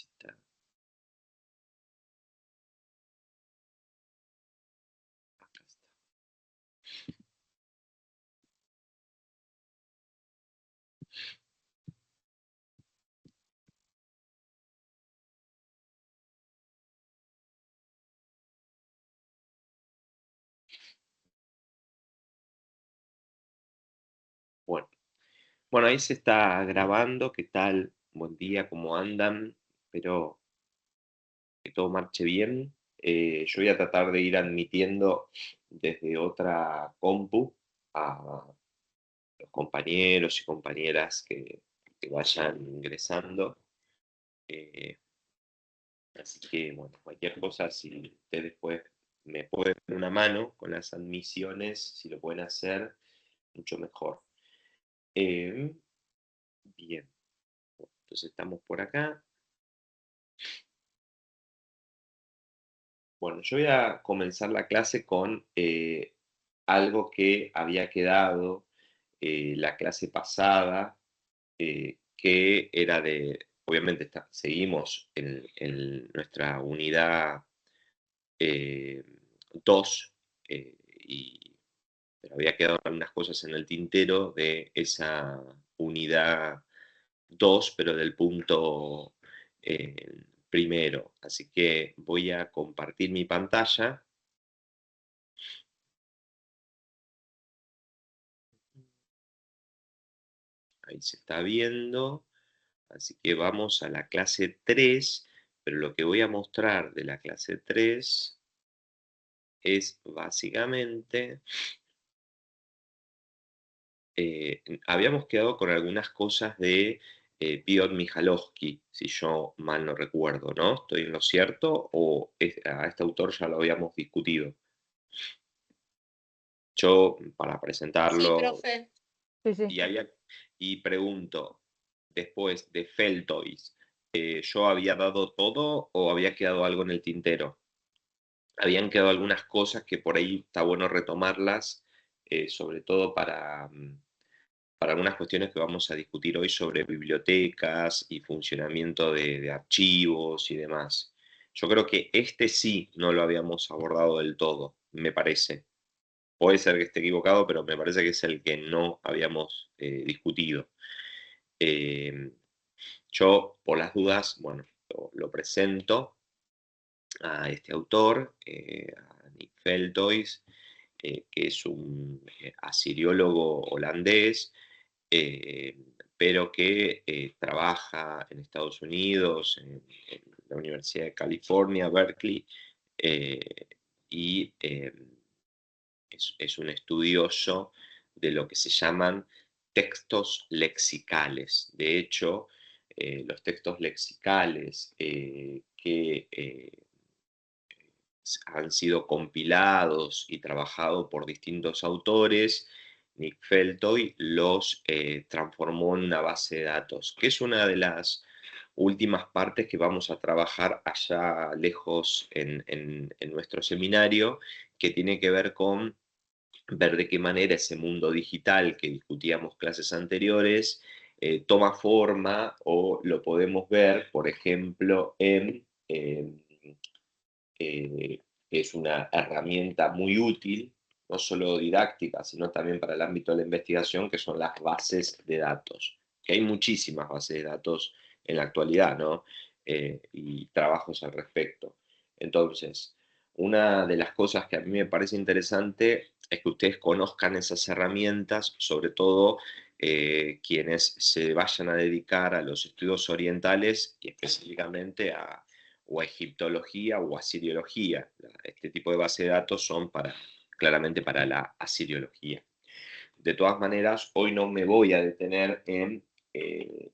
está. Acá está. Bueno. Bueno, ahí se está grabando. ¿Qué tal? Buen día, ¿cómo andan? Espero que todo marche bien. Yo voy a tratar de ir admitiendo desde otra compu a los compañeros y compañeras que vayan ingresando. Eh, Así que, bueno, cualquier cosa, si ustedes después me pueden dar una mano con las admisiones, si lo pueden hacer, mucho mejor. Eh, Bien, entonces estamos por acá. Bueno, yo voy a comenzar la clase con algo que había quedado la clase pasada, que era de, obviamente seguimos en nuestra unidad 2, y, pero había quedado algunas cosas en el tintero de esa unidad 2, pero del punto primero. Así que voy a compartir mi pantalla. Ahí se está viendo. Así que vamos a la clase 3, pero lo que voy a mostrar de la clase 3 es básicamente, habíamos quedado con algunas cosas de Piotr Mijalowski, si yo mal no recuerdo, ¿no? ¿Estoy en lo cierto o a este autor ya lo habíamos discutido? Yo, para Sí, presentarlo, profe. Sí, sí. y, y pregunto, después de Feltois, ¿yo había dado todo o había quedado algo en el tintero? Habían quedado algunas cosas que por ahí está bueno retomarlas, sobre todo para algunas cuestiones que vamos a discutir hoy sobre bibliotecas y funcionamiento de archivos y demás. Yo creo que este sí no lo habíamos abordado del todo, me parece. Puede ser que esté equivocado, pero me parece que es el que no habíamos discutido. Eh, yo, por las dudas, bueno, lo presento a este autor, a Nick Feltois, que es un asiriólogo holandés, eh, pero que trabaja en Estados Unidos, en la Universidad de California, Berkeley, eh, y es un estudioso de lo que se llaman textos lexicales. De hecho, los textos lexicales que han sido compilados y trabajados por distintos autores, Nick Feltoy los transformó en una base de datos, que es una de las últimas partes que vamos a trabajar allá lejos en nuestro seminario, que tiene que ver con ver de qué manera ese mundo digital que discutíamos clases anteriores toma forma, o lo podemos ver, por ejemplo, es una herramienta muy útil, no solo didáctica, sino también para el ámbito de la investigación, que son las bases de datos. Que hay muchísimas bases de datos en la actualidad, ¿no? Y trabajos al respecto. Entonces, una de las cosas que a mí me parece interesante es que ustedes conozcan esas herramientas, sobre todo quienes se vayan a dedicar a los estudios orientales y específicamente o a egiptología o a asiriología. Este tipo de base de datos son claramente para la asiriología. De todas maneras, hoy no me voy a detener en eh,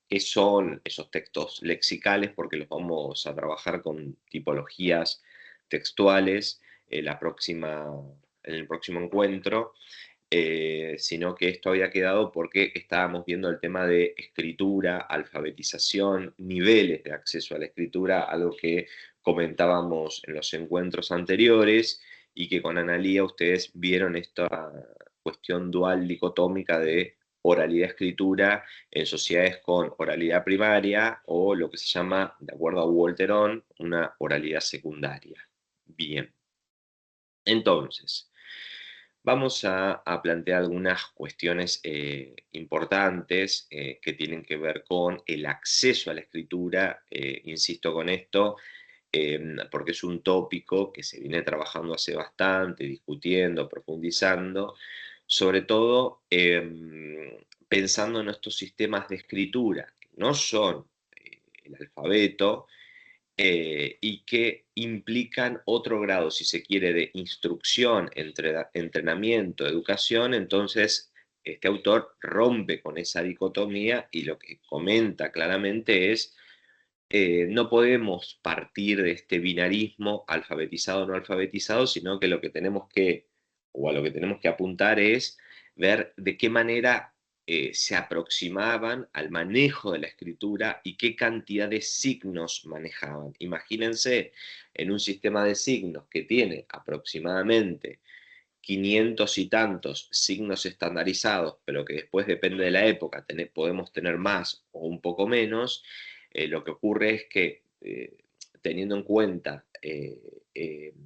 qué son esos textos lexicales, porque los vamos a trabajar con tipologías textuales en el próximo encuentro. Sino que esto había quedado porque estábamos viendo el tema de escritura, alfabetización, niveles de acceso a la escritura, algo que comentábamos en los encuentros anteriores y que con Analía ustedes vieron esta cuestión dual dicotómica de oralidad-escritura en sociedades con oralidad primaria o lo que se llama, de acuerdo a Walterón, una oralidad secundaria. Bien, entonces, vamos a plantear algunas cuestiones importantes que tienen que ver con el acceso a la escritura. Insisto con esto, porque es un tópico que se viene trabajando hace bastante, discutiendo, profundizando, sobre todo pensando en estos sistemas de escritura, que no son el alfabeto, y que implican otro grado, si se quiere, de instrucción, entrenamiento, educación. Entonces este autor rompe con esa dicotomía y lo que comenta claramente es, no podemos partir de este binarismo alfabetizado o no alfabetizado, sino que lo que tenemos que, o a lo que tenemos que apuntar es ver de qué manera se aproximaban al manejo de la escritura y qué cantidad de signos manejaban. Imagínense en un sistema de signos que tiene aproximadamente 500 y tantos signos estandarizados, pero que después depende de la época, podemos tener más o un poco menos. Lo que ocurre es que, teniendo en cuenta em,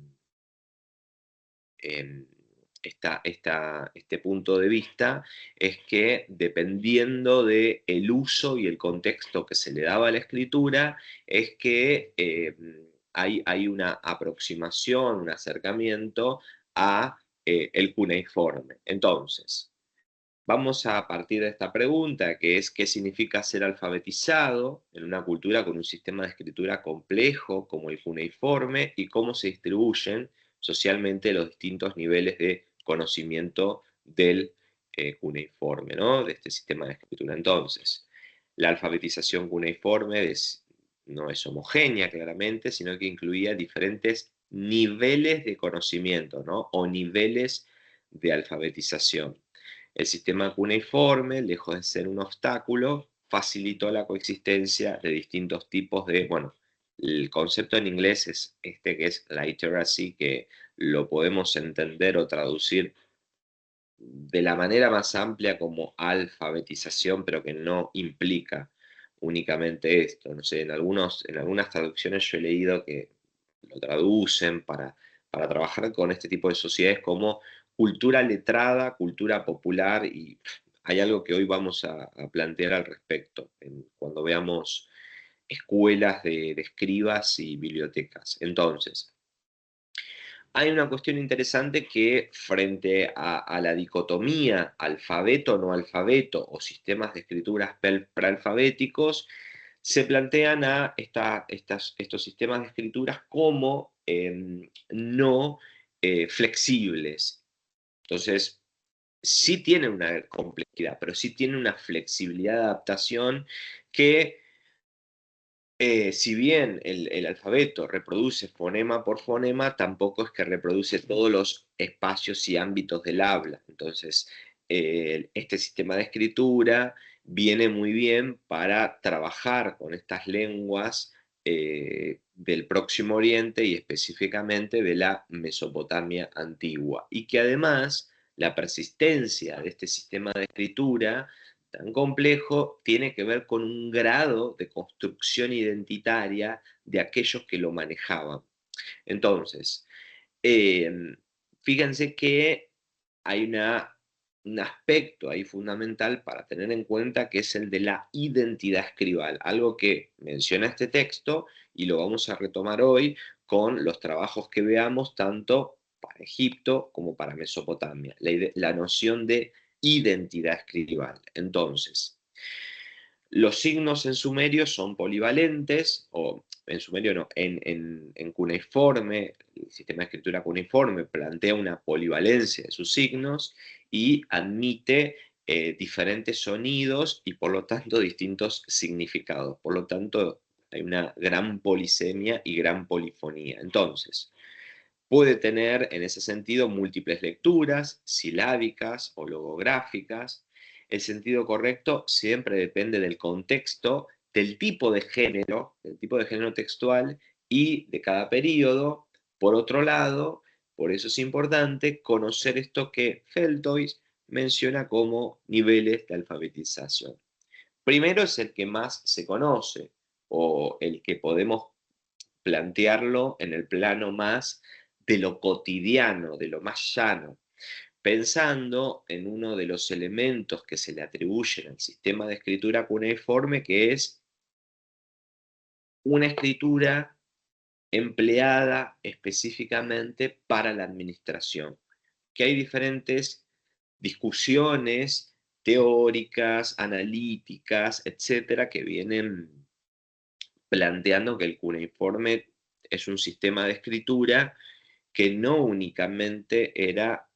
este punto de vista, es que dependiendo del uso y el contexto que se le daba a la escritura, es que hay una aproximación, un acercamiento a el cuneiforme. Entonces, vamos a partir de esta pregunta, que es ¿qué significa ser alfabetizado en una cultura con un sistema de escritura complejo como el cuneiforme y cómo se distribuyen socialmente los distintos niveles de conocimiento del cuneiforme, ¿no? De este sistema de escritura? Entonces, la alfabetización cuneiforme no es homogénea claramente, sino que incluía diferentes niveles de conocimiento, ¿no? O niveles de alfabetización. El sistema cuneiforme, lejos de ser un obstáculo, facilitó la coexistencia de distintos tipos de, bueno, el concepto en inglés es este, que es literacy, que lo podemos entender o traducir de la manera más amplia como alfabetización, pero que no implica únicamente esto. No sé, en algunas traducciones yo he leído que lo traducen para trabajar con este tipo de sociedades como cultura letrada, cultura popular, y hay algo que hoy vamos a plantear al respecto, cuando veamos escuelas de escribas y bibliotecas. Entonces, hay una cuestión interesante que frente a la dicotomía alfabeto-no alfabeto o sistemas de escrituras prealfabéticos, se plantean a estos sistemas de escrituras como no flexibles. Entonces, sí tienen una complejidad, pero sí tienen una flexibilidad de adaptación que, si bien el alfabeto reproduce fonema por fonema, tampoco es que reproduce todos los espacios y ámbitos del habla. Entonces, este sistema de escritura viene muy bien para trabajar con estas lenguas del Próximo Oriente y específicamente de la Mesopotamia antigua. Y que además la persistencia de este sistema de escritura tan complejo tiene que ver con un grado de construcción identitaria de aquellos que lo manejaban. Entonces, eh, fíjense que hay un aspecto ahí fundamental para tener en cuenta, que es el de la identidad escribal, algo que menciona este texto y lo vamos a retomar hoy con los trabajos que veamos tanto para Egipto como para Mesopotamia, la noción de identidad escribal. Entonces, los signos en sumerio son polivalentes, o en sumerio no, en cuneiforme, el sistema de escritura cuneiforme plantea una polivalencia de sus signos y admite diferentes sonidos y por lo tanto distintos significados. Por lo tanto, hay una gran polisemia y gran polifonía. Entonces, puede tener en ese sentido múltiples lecturas, silábicas o logográficas. El sentido correcto siempre depende del contexto, del tipo de género textual y de cada periodo. Por otro lado, por eso es importante conocer esto que Feltois menciona como niveles de alfabetización. Primero es el que más se conoce, o el que podemos plantearlo en el plano más de lo cotidiano, de lo más llano, pensando en uno de los elementos que se le atribuyen al sistema de escritura cuneiforme, que es una escritura empleada específicamente para la administración, que hay diferentes discusiones teóricas, analíticas, etcétera, que vienen planteando que el cuneiforme es un sistema de escritura que no únicamente era,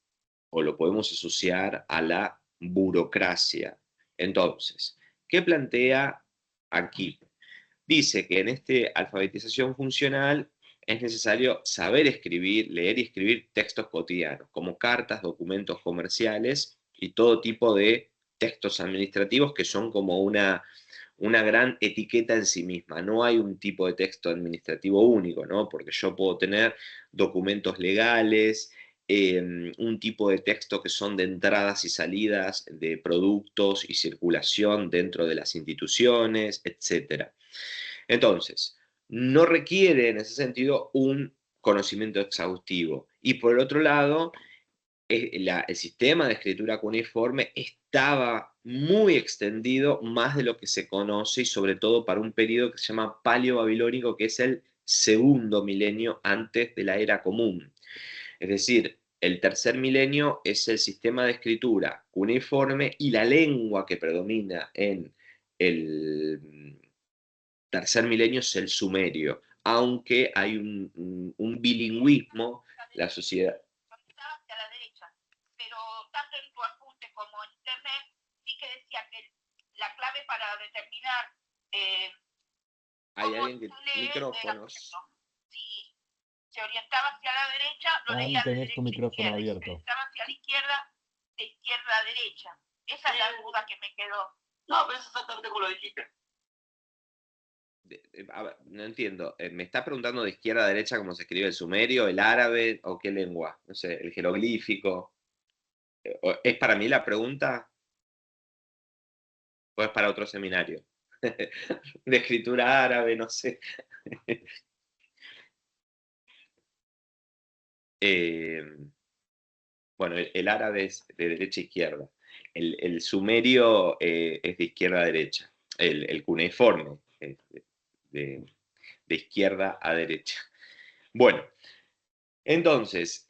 o lo podemos asociar a la burocracia. Entonces, ¿qué plantea aquí? Dice que en esta alfabetización funcional es necesario saber escribir, leer y escribir textos cotidianos, como cartas, documentos comerciales y todo tipo de textos administrativos que son como una gran etiqueta en sí misma. No hay un tipo de texto administrativo único, ¿no? Porque yo puedo tener documentos legales, un tipo de texto que son de entradas y salidas de productos y circulación dentro de las instituciones, etcétera. Entonces, no requiere en ese sentido un conocimiento exhaustivo. Y por el otro lado, el sistema de escritura cuneiforme estaba muy extendido, más de lo que se conoce, y sobre todo para un periodo que se llama Paleo-Babilónico, que es el segundo milenio antes de la era común. Es decir, el tercer milenio es el sistema de escritura cuneiforme y la lengua que predomina en el tercer milenio es el sumerio, aunque hay un bilingüismo, la sociedad. Hacia la derecha, pero tanto en tu apunte como en internet sí que decía que la clave para determinar Hay alguien que... Micrófonos. si se orientaba hacia la derecha, lo Juan, leía de tenés tu derecha a micrófono izquierda, abierto. y si se orientaba hacia la izquierda, de izquierda a derecha. Esa es la duda que me quedó. No, pero es exactamente como lo dijiste. A ver, no entiendo. ¿Me está preguntando de izquierda a derecha cómo se escribe el sumerio, el árabe o qué lengua? No sé, el jeroglífico. ¿Es para mí la pregunta o es para otro seminario? De escritura árabe, no sé. Eh, bueno, el árabe es de derecha a izquierda. El sumerio es de izquierda a derecha. El cuneiforme es de, de izquierda a derecha. Bueno, entonces,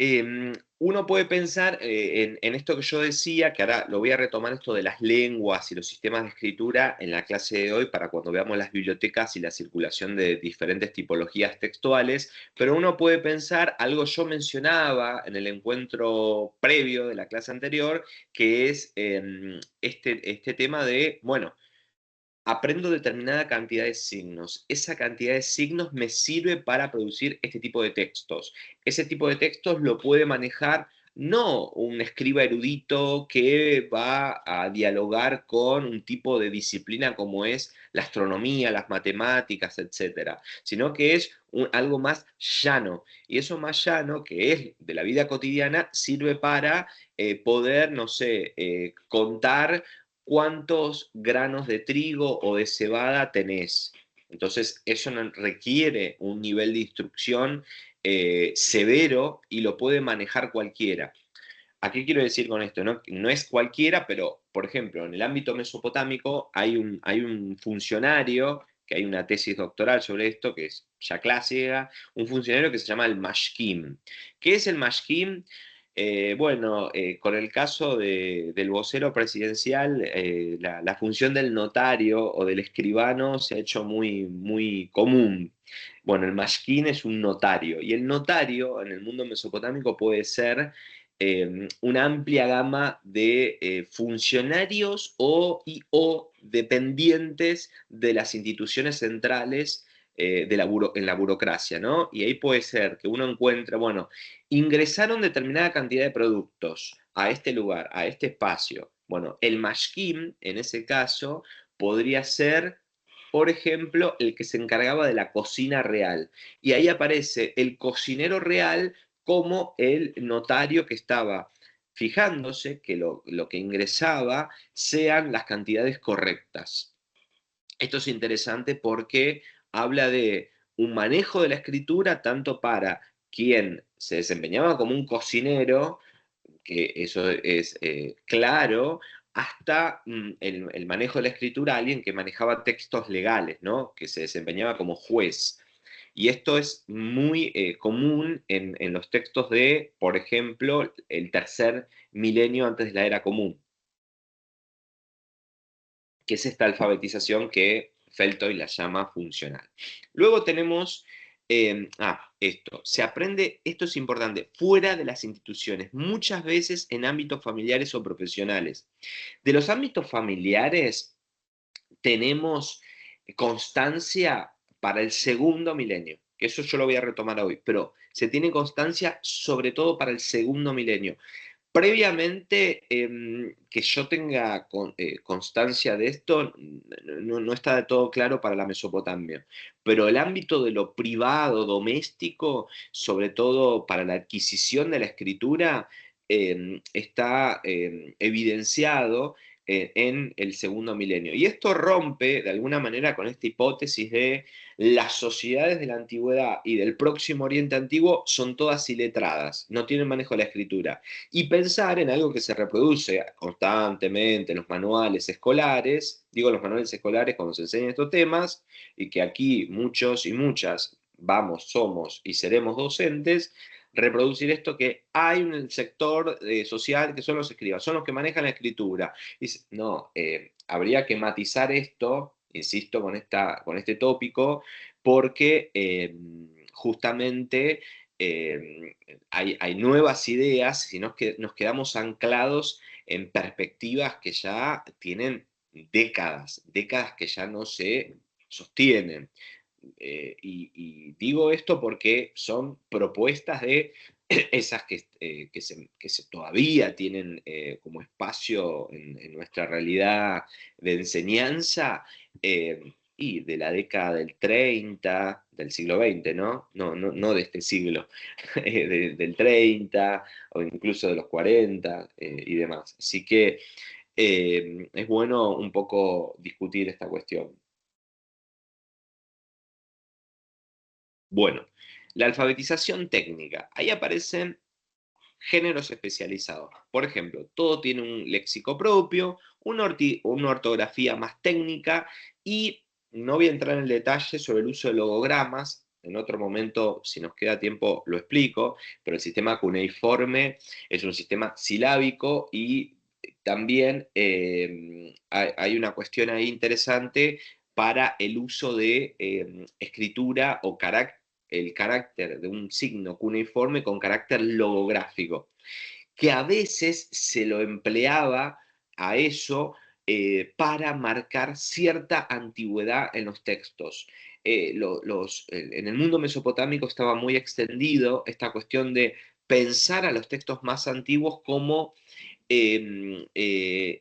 uno puede pensar en esto que yo decía, que ahora lo voy a retomar, esto de las lenguas y los sistemas de escritura en la clase de hoy para cuando veamos las bibliotecas y la circulación de diferentes tipologías textuales, pero uno puede pensar, algo yo mencionaba en el encuentro previo de la clase anterior, que es este tema de, bueno, aprendo determinada cantidad de signos. Esa cantidad de signos me sirve para producir este tipo de textos. Ese tipo de textos lo puede manejar no un escriba erudito que va a dialogar con un tipo de disciplina como es la astronomía, las matemáticas, etcétera, sino que es algo más llano. Y eso más llano, que es de la vida cotidiana, sirve para poder, no sé, contar cuántos granos de trigo o de cebada tenés. Entonces, eso no requiere un nivel de instrucción severo y lo puede manejar cualquiera. ¿A qué quiero decir con esto? No, no es cualquiera, pero, por ejemplo, en el ámbito mesopotámico hay un funcionario, que hay una tesis doctoral sobre esto, que es ya clásica, un funcionario que se llama el mashkim. ¿Qué es el mashkim? Bueno, con el caso del vocero presidencial, la función del notario o del escribano se ha hecho muy, muy común. Bueno, el mashkin es un notario, y el notario en el mundo mesopotámico puede ser una amplia gama de funcionarios o dependientes de las instituciones centrales en la burocracia, ¿no? Y ahí puede ser que uno encuentre, bueno, ingresaron determinada cantidad de productos a este lugar, a este espacio. Bueno, el mashkim, en ese caso, podría ser, por ejemplo, el que se encargaba de la cocina real. Y ahí aparece el cocinero real como el notario que estaba fijándose que lo que ingresaba sean las cantidades correctas. Esto es interesante porque habla de un manejo de la escritura tanto para quien se desempeñaba como un cocinero, que eso es claro, hasta el manejo de la escritura, alguien que manejaba textos legales, ¿no? Que se desempeñaba como juez. Y esto es muy común en los textos de, por ejemplo, el tercer milenio antes de la era común, que es esta alfabetización que Feltoy la llama funcional. Luego tenemos, esto, se aprende, esto es importante, fuera de las instituciones, muchas veces en ámbitos familiares o profesionales. De los ámbitos familiares tenemos constancia para el segundo milenio, que eso yo lo voy a retomar hoy, pero se tiene constancia sobre todo para el segundo milenio. Previamente, que yo tenga constancia de esto, no está de todo claro para la Mesopotamia, pero el ámbito de lo privado, doméstico, sobre todo para la adquisición de la escritura, está evidenciado en el segundo milenio. Y esto rompe de alguna manera con esta hipótesis de las sociedades de la antigüedad y del próximo Oriente Antiguo son todas iletradas, no tienen manejo de la escritura y pensar en algo que se reproduce constantemente en los manuales escolares, digo los manuales escolares cuando se enseñan estos temas, y que aquí muchos y muchas vamos, somos y seremos docentes, reproducir esto que hay un sector social que son los escribas, son los que manejan la escritura. Y no, habría que matizar esto, insisto, con este tópico, porque justamente hay nuevas ideas y nos quedamos anclados en perspectivas que ya tienen décadas que ya no se sostienen. Y digo esto porque son propuestas de esas que todavía tienen como espacio en nuestra realidad de enseñanza, y de la década del 30 del siglo XX, ¿no? No de este siglo, del 30 o incluso de los 40 y demás. Así que es bueno un poco discutir esta cuestión. Bueno, la alfabetización técnica. Ahí aparecen géneros especializados. Por ejemplo, todo tiene un léxico propio, una ortografía más técnica y no voy a entrar en el detalle sobre el uso de logogramas. En otro momento, si nos queda tiempo, lo explico, pero el sistema cuneiforme es un sistema silábico y también hay una cuestión ahí interesante para el uso de escritura o el carácter de un signo cuneiforme con carácter logográfico, que a veces se lo empleaba a eso para marcar cierta antigüedad en los textos. En el mundo mesopotámico estaba muy extendido esta cuestión de pensar a los textos más antiguos como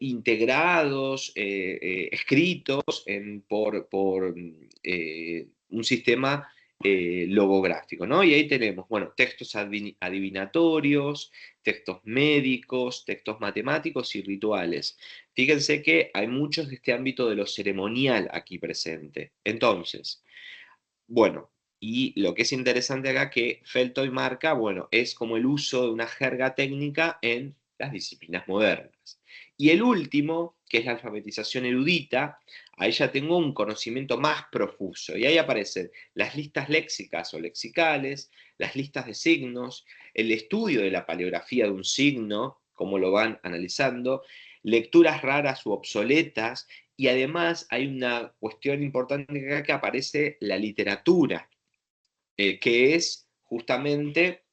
integrados, escritos por un sistema logográfico, ¿no? Y ahí tenemos, bueno, textos adivinatorios, textos médicos, textos matemáticos y rituales. Fíjense que hay muchos de este ámbito de lo ceremonial aquí presente. Entonces, bueno, y lo que es interesante acá que Feltoy marca, bueno, es como el uso de una jerga técnica en las disciplinas modernas. Y el último, que es la alfabetización erudita, ahí ya tengo un conocimiento más profuso. Y ahí aparecen las listas léxicas o lexicales, las listas de signos, el estudio de la paleografía de un signo, cómo lo van analizando, lecturas raras u obsoletas, y además hay una cuestión importante acá que aparece la literatura, que es justamente,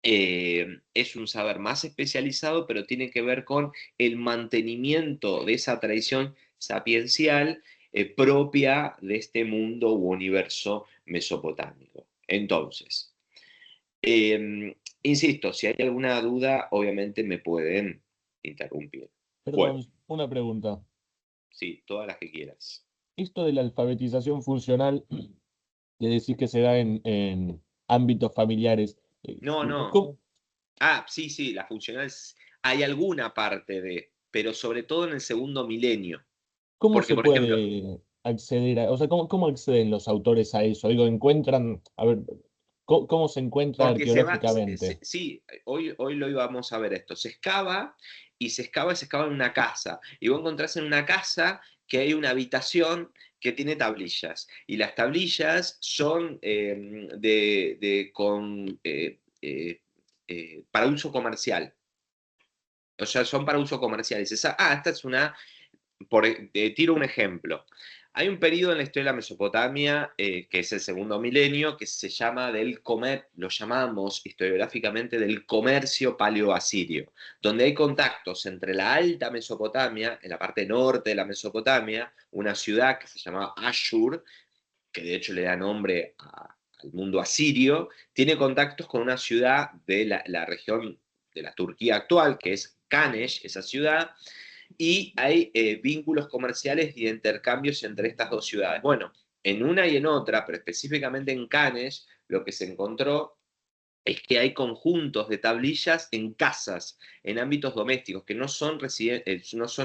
es un saber más especializado, pero tiene que ver con el mantenimiento de esa tradición sapiencial propia de este mundo u universo mesopotámico. Entonces, insisto, si hay alguna duda, obviamente me pueden interrumpir. Bueno, Perdón, una pregunta. sí, todas las que quieras. Esto de la alfabetización funcional, de decir que se da en ámbitos familiares, No, no. ¿cómo? Ah, sí, sí, la funcional. hay alguna parte de, pero sobre todo en el segundo milenio. ¿Cómo Porque, se por ejemplo, puede acceder a, o sea, cómo acceden los autores a eso? Digo, encuentran, a ver, ¿cómo se encuentra porque arqueológicamente? sí, hoy lo íbamos a ver esto, se excava y se excava en una casa. Y vos encontrás en una casa que hay una habitación que tiene tablillas. Y las tablillas son para uso comercial. O sea, son para uso comercial. Y dices, esta es una tiro un ejemplo. Hay un periodo en la historia de la Mesopotamia, que es el segundo milenio, que se llama lo llamamos historiográficamente del comercio paleoasirio, donde hay contactos entre la alta Mesopotamia, en la parte norte de la Mesopotamia, una ciudad que se llamaba Ashur, que de hecho le da nombre al mundo asirio, tiene contactos con una ciudad de la región de la Turquía actual, que es Kanesh, esa ciudad, y hay vínculos comerciales y intercambios entre estas dos ciudades. Bueno, en una y en otra, pero específicamente en Cannes, lo que se encontró es que hay conjuntos de tablillas en casas, en ámbitos domésticos, que no son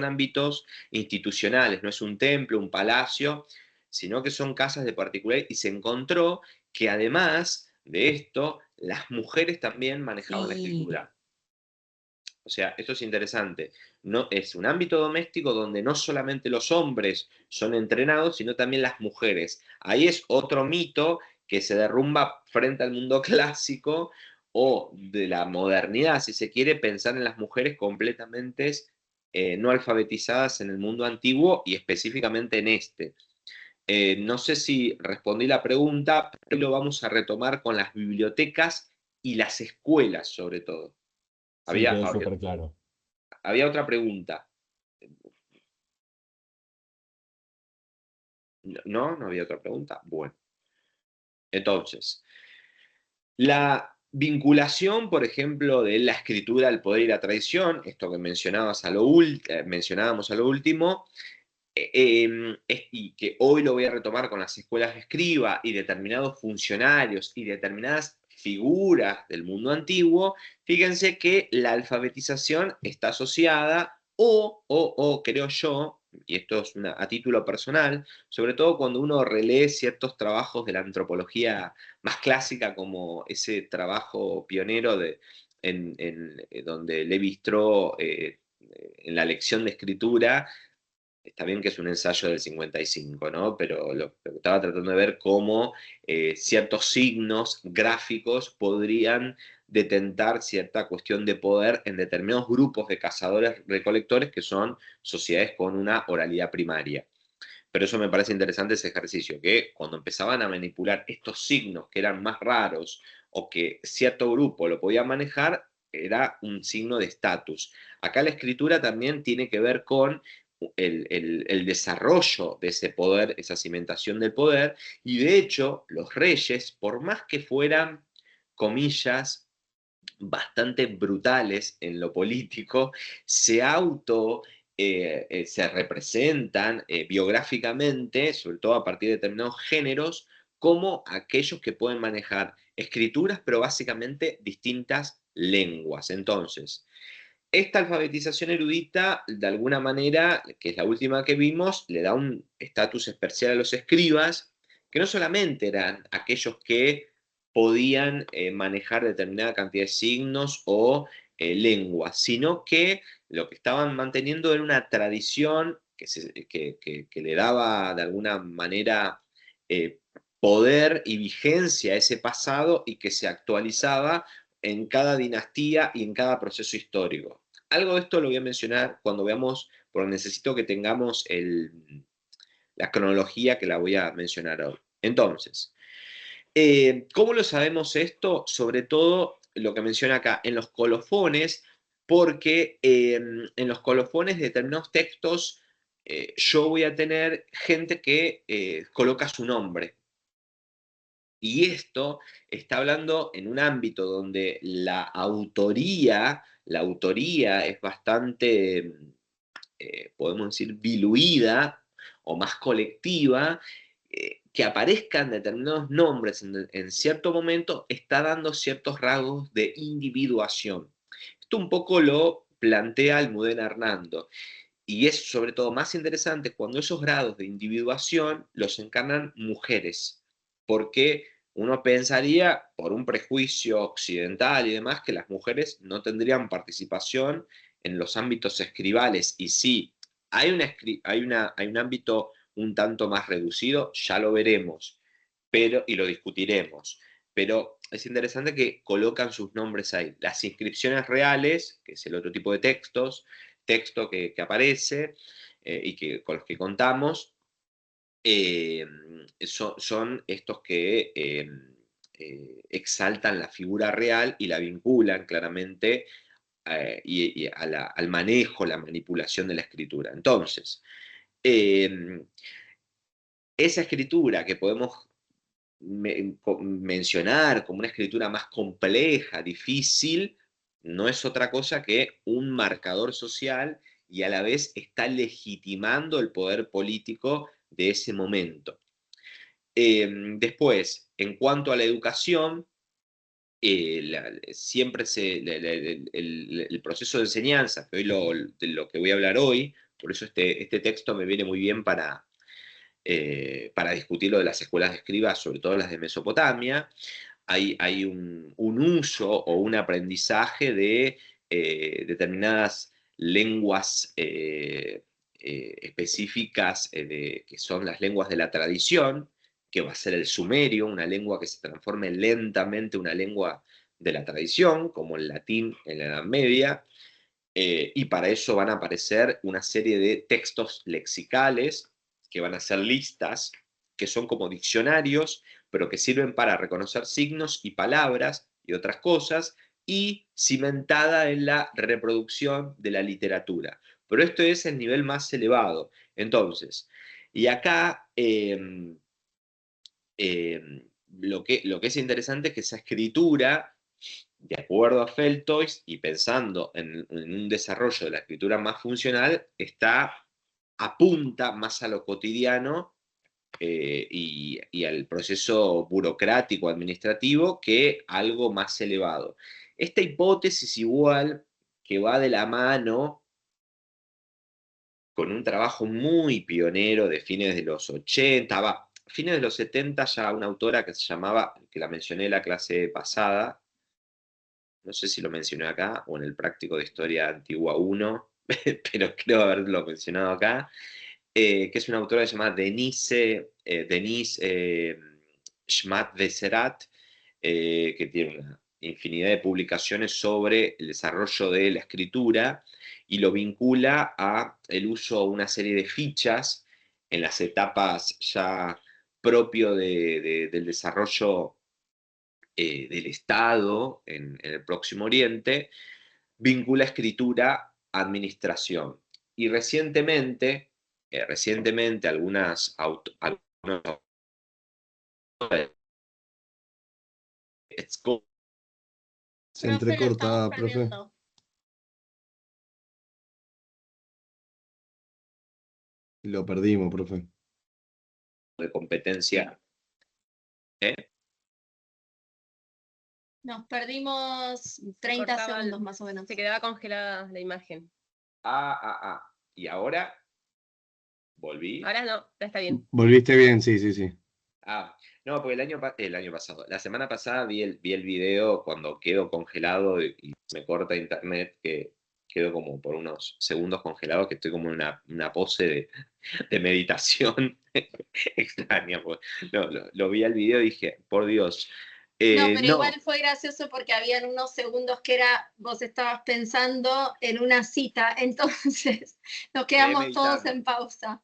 ámbitos institucionales, no es un templo, un palacio, sino que son casas de particulares, y se encontró que además de esto, las mujeres también manejaban la escritura. O sea, esto es interesante. No, es un ámbito doméstico donde no solamente los hombres son entrenados, sino también las mujeres. Ahí es otro mito que se derrumba frente al mundo clásico o de la modernidad, si se quiere, pensar en las mujeres completamente no alfabetizadas en el mundo antiguo y específicamente en este. No sé si respondí la pregunta, pero lo vamos a retomar con las bibliotecas y las escuelas, sobre todo. Sí, Había, quedó había, súper claro. había otra pregunta. No, no había otra pregunta. Bueno, entonces, la vinculación, por ejemplo, de la escritura al poder y la tradición, esto que mencionábamos a lo último, y que hoy lo voy a retomar con las escuelas de escriba y determinados funcionarios y determinadas figuras del mundo antiguo, fíjense que la alfabetización está asociada o creo yo, y esto es a título personal, sobre todo cuando uno relee ciertos trabajos de la antropología más clásica, como ese trabajo pionero donde Levi Strauss, en la lección de escritura, está bien que es un ensayo del 55, ¿no? Pero lo que estaba tratando de ver cómo ciertos signos gráficos podrían detentar cierta cuestión de poder en determinados grupos de cazadores-recolectores que son sociedades con una oralidad primaria. Pero eso me parece interesante, ese ejercicio, que cuando empezaban a manipular estos signos que eran más raros o que cierto grupo lo podía manejar, era un signo de estatus. Acá la escritura también tiene que ver con el desarrollo de ese poder, esa cimentación del poder, y de hecho los reyes, por más que fueran, comillas, bastante brutales en lo político, se representan biográficamente, sobre todo a partir de determinados géneros, como aquellos que pueden manejar escrituras, pero básicamente distintas lenguas. Entonces, esta alfabetización erudita, de alguna manera, que es la última que vimos, le da un estatus especial a los escribas, que no solamente eran aquellos que podían manejar determinada cantidad de signos o lenguas, sino que lo que estaban manteniendo era una tradición que le daba de alguna manera eh, poder y vigencia a ese pasado y que se actualizaba en cada dinastía y en cada proceso histórico. Algo de esto lo voy a mencionar cuando veamos, porque necesito que tengamos la cronología que la voy a mencionar hoy. Entonces, ¿cómo lo sabemos esto? Sobre todo lo que menciona acá, en los colofones, porque en los colofones de determinados textos yo voy a tener gente que coloca su nombre. Y esto está hablando en un ámbito donde la autoría es bastante, podemos decir, diluida o más colectiva, que aparezcan determinados nombres en cierto momento está dando ciertos rasgos de individuación. Esto un poco lo plantea Almudena Hernando. Y es sobre todo más interesante cuando esos grados de individuación los encarnan mujeres, porque uno pensaría, por un prejuicio occidental y demás, que las mujeres no tendrían participación en los ámbitos escribales. Y sí, hay un ámbito un tanto más reducido, ya lo veremos, y lo discutiremos. Pero es interesante que colocan sus nombres ahí. Las inscripciones reales, que es el otro tipo de texto que aparece con los que contamos, son estos que exaltan la figura real y la vinculan claramente al manejo, la manipulación de la escritura. Entonces, esa escritura que podemos mencionar como una escritura más compleja, difícil, no es otra cosa que un marcador social y a la vez está legitimando el poder político de ese momento. Después, en cuanto a la educación, siempre el proceso de enseñanza, que de lo que voy a hablar hoy, por eso este texto me viene muy bien para discutir lo de las escuelas de escribas, sobre todo las de Mesopotamia. Hay un uso o un aprendizaje de determinadas lenguas específicas, que son las lenguas de la tradición, que va a ser el sumerio, una lengua que se transforme lentamente una lengua de la tradición, como el latín en la Edad Media, y para eso van a aparecer una serie de textos lexicales que van a ser listas, que son como diccionarios, pero que sirven para reconocer signos y palabras y otras cosas, y cimentada en la reproducción de la literatura. Pero esto es el nivel más elevado. Entonces, y acá lo que es interesante es que esa escritura, de acuerdo a Feltois y pensando en un desarrollo de la escritura más funcional, apunta más a lo cotidiano y al proceso burocrático administrativo que algo más elevado. Esta hipótesis igual que va de la mano con un trabajo muy pionero de fines de los 80, fines de los 70 ya una autora que se llamaba, que la mencioné en la clase pasada, no sé si lo mencioné acá o en el práctico de historia antigua 1, pero creo haberlo mencionado acá, que es una autora llamada Denise Schmat-Beserat, que tiene una infinidad de publicaciones sobre el desarrollo de la escritura y lo vincula a el uso de una serie de fichas en las etapas ya propio del desarrollo del Estado en el Próximo Oriente, vincula escritura a administración. Y recientemente algunos Se Profe, lo estamos entrecorta, profe. perdiendo. Lo perdimos, profe. de competencia. Nos perdimos Se 30 cortaba segundos más o menos. Se quedaba congelada la imagen. Y ahora volví. Ahora no, ya está bien. Volviste bien, sí, sí, sí. No, porque el año pasado, la semana pasada vi el video cuando quedo congelado y me corta internet, que quedo como por unos segundos congelado, que estoy como en una pose de meditación extraña. Pues. Lo vi al video y dije, por Dios. No, pero igual fue gracioso porque habían unos segundos que vos estabas pensando en una cita, entonces nos quedamos todos en pausa.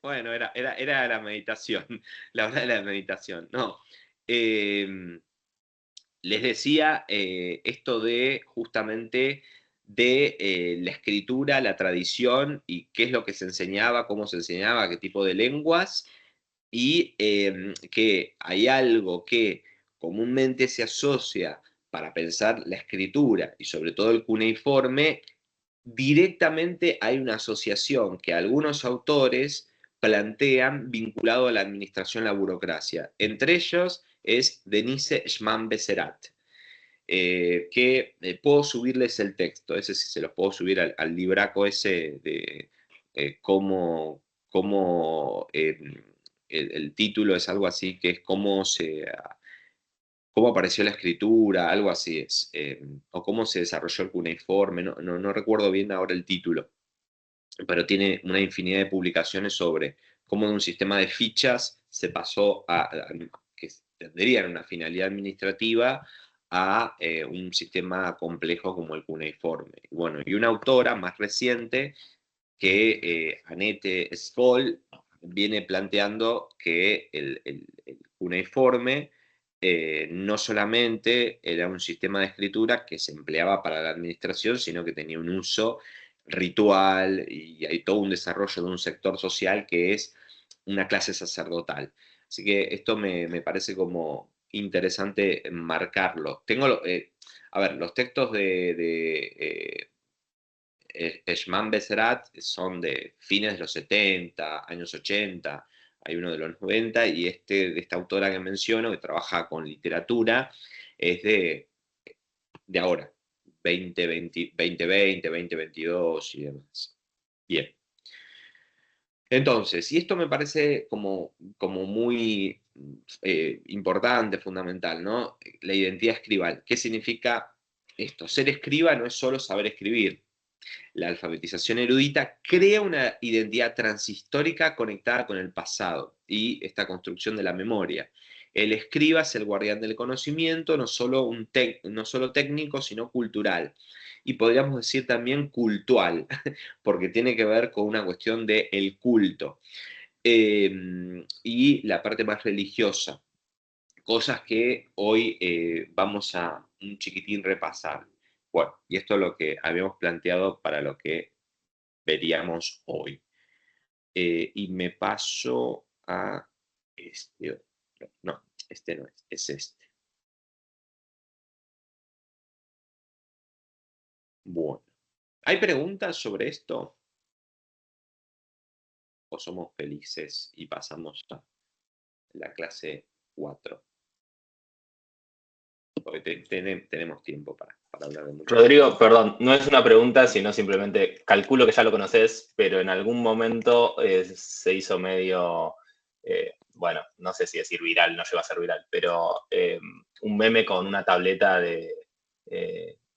Bueno, era la meditación, la hora de la meditación. No. Les decía esto de justamente de la escritura, la tradición y qué es lo que se enseñaba, cómo se enseñaba, qué tipo de lenguas, y que hay algo que comúnmente se asocia para pensar la escritura y sobre todo el cuneiforme. Directamente hay una asociación que algunos autores plantean vinculado a la administración, la burocracia. Entre ellos es Denise Schman-Beserat. que puedo subirles el texto, ese sí se los puedo subir al libraco ese de cómo el título es algo así, que es cómo apareció la escritura, algo así es, o cómo se desarrolló el cuneiforme, no recuerdo bien ahora el título, pero tiene una infinidad de publicaciones sobre cómo de un sistema de fichas se pasó que tendrían una finalidad administrativa, a un sistema complejo como el cuneiforme. Bueno, y una autora más reciente, que Annette Scholl, viene planteando que el cuneiforme no solamente era un sistema de escritura que se empleaba para la administración, sino que tenía un uso ritual y hay todo un desarrollo de un sector social que es una clase sacerdotal. Así que esto me parece como interesante marcarlo. Tengo, a ver, los textos de Eshman Beserat son de fines de los 70, años 80, hay uno de los 90, y de esta autora que menciono, que trabaja con literatura, es de ahora, 2020, 2022 y demás. Bien. Entonces, y esto me parece como muy importante, fundamental, ¿no? La identidad escribal. ¿Qué significa esto? Ser escriba no es solo saber escribir. La alfabetización erudita crea una identidad transhistórica conectada con el pasado y esta construcción de la memoria. El escriba es el guardián del conocimiento, no solo técnico, sino cultural. Y podríamos decir también cultual, porque tiene que ver con una cuestión del culto. Y la parte más religiosa, cosas que hoy vamos a un chiquitín repasar. Bueno, y esto es lo que habíamos planteado para lo que veríamos hoy. Y me paso a este otro. No, este no es este. Bueno, ¿hay preguntas sobre esto? ¿O somos felices y pasamos a la clase 4? Porque tenemos tiempo para hablar de mucho. Rodrigo, perdón, no es una pregunta, sino simplemente calculo que ya lo conoces, pero en algún momento se hizo medio, bueno, no sé si decir viral, no llegó a ser viral, pero un meme con una tableta